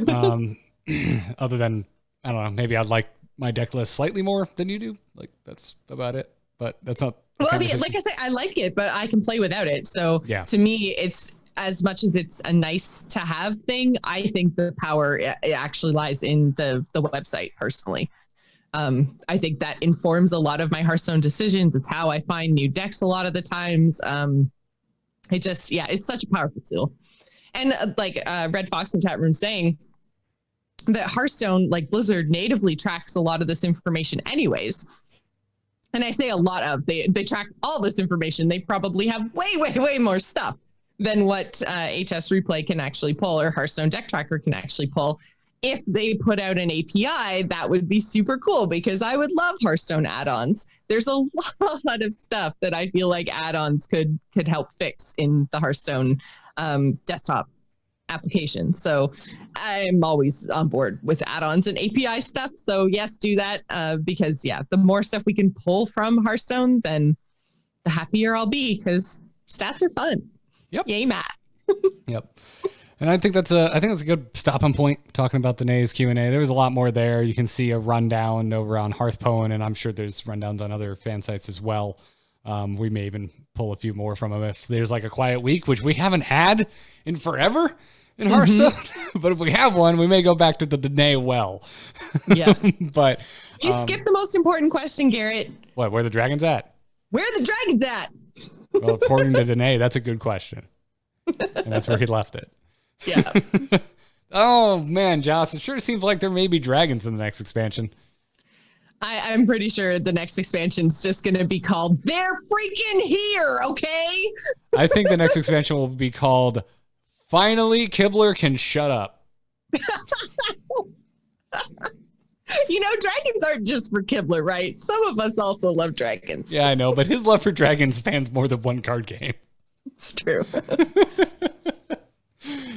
Other than, I don't know, maybe I'd like my deck list slightly more than you do. Like, that's about it. But that's not. Well, I mean, like I say, I like it, but I can play without it. So yeah. To me, it's, as much as it's a nice to have thing, I think the power it actually lies in the website personally. I think that informs a lot of my Hearthstone decisions. It's how I find new decks a lot of the times. It just, yeah, it's such a powerful tool. And like Red Fox in chat room saying that Hearthstone, like Blizzard, natively tracks a lot of this information anyways. And I say a lot of, they track all this information. They probably have way more stuff than what HS Replay can actually pull or Hearthstone Deck Tracker can actually pull. If they put out an API, that would be super cool because I would love Hearthstone add-ons. There's a lot of stuff that I feel like add-ons could help fix in the Hearthstone desktop application. So I'm always on board with add-ons and API stuff. So yes, do that because yeah, the more stuff we can pull from Hearthstone, then the happier I'll be because stats are fun. Yep. Yay, Matt. Yep. And I think that's a good stopping point talking about the Nays Q&A. There was a lot more there. You can see a rundown over on Hearthstone, and I'm sure there's rundowns on other fan sites as well. We may even pull a few more from them if there's like a quiet week, which we haven't had in forever in Hearthstone. But if we have one, we may go back to the Danae well. Yeah. But you skipped the most important question, Garrett. What? Where the dragons at? Where are the dragons at? Well, according to Danae, that's a good question. And that's where he left it. Yeah. Oh, man, Joce, it sure seems like there may be dragons in the next expansion. I'm pretty sure the next expansion's just going to be called They're Freaking Here, okay? I think the next expansion will be called Finally Kibler Can Shut Up. You know, dragons aren't just for Kibler, right? Some of us also love dragons. Yeah, I know, but his love for dragons spans more than one card game. It's true.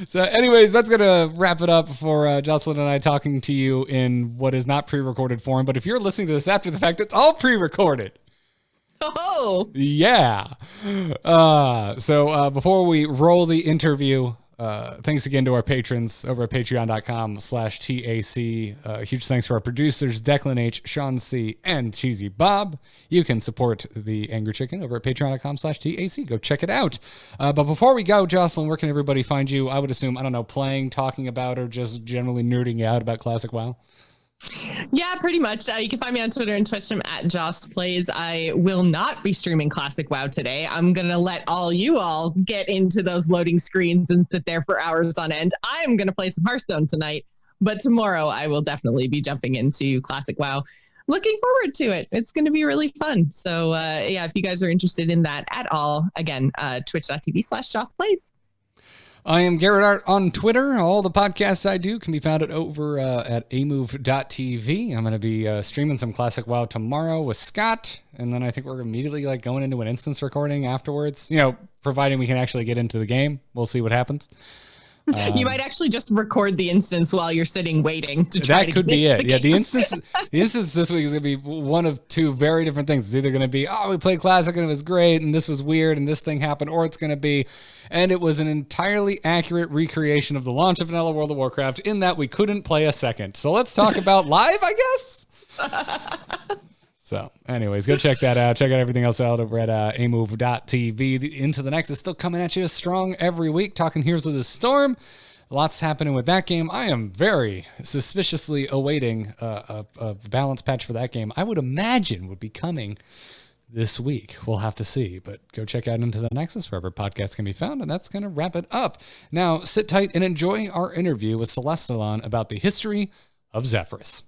So anyways, that's going to wrap it up for Jocelyn and I talking to you in what is not pre-recorded form. But if you're listening to this after the fact, it's all pre-recorded. Oh. Yeah. So before we roll the interview, thanks again to our patrons over at patreon.com/TAC. Huge thanks to our producers, Declan H, Sean C, and Cheesy Bob. You can support the Angry Chicken over at patreon.com/TAC. Go check it out. But before we go, Jocelyn, where can everybody find you? I would assume, I don't know, playing, talking about, or just generally nerding out about Classic WoW? Yeah, pretty much. You can find me on Twitter and Twitch. I'm at Joce Plays. I will not be streaming Classic WoW today. I'm going to let you all get into those loading screens and sit there for hours on end. I'm going to play some Hearthstone tonight, but tomorrow I will definitely be jumping into Classic WoW. Looking forward to it. It's going to be really fun. So yeah, if you guys are interested in that at all, again, twitch.tv/Joce Plays. I am Garrett Art on Twitter. All the podcasts I do can be found over at amove.tv. I'm going to be streaming some Classic WoW tomorrow with Scott, and then I think we're immediately going into an instance recording afterwards. You know, providing we can actually get into the game. We'll see what happens. You might actually just record the instance while you're sitting waiting to try that could be it. Yeah, the instance this week is going to be one of two very different things. It's either going to be, oh, we played Classic and it was great and this was weird and this thing happened, or it's going to be, and it was an entirely accurate recreation of the launch of vanilla World of Warcraft in that we couldn't play a second. So let's talk about live, I guess. So, anyways, go check that out. Check out everything else out over at amove.tv. Into the Next is still coming at you strong every week, talking Heroes of the Storm. Lots happening with that game. I am very suspiciously awaiting a balance patch for that game. I would imagine would be coming this week. We'll have to see, but go check out Into the Nexus wherever podcasts can be found, and that's going to wrap it up. Now, sit tight and enjoy our interview with Celestalon about the history of Zephrys.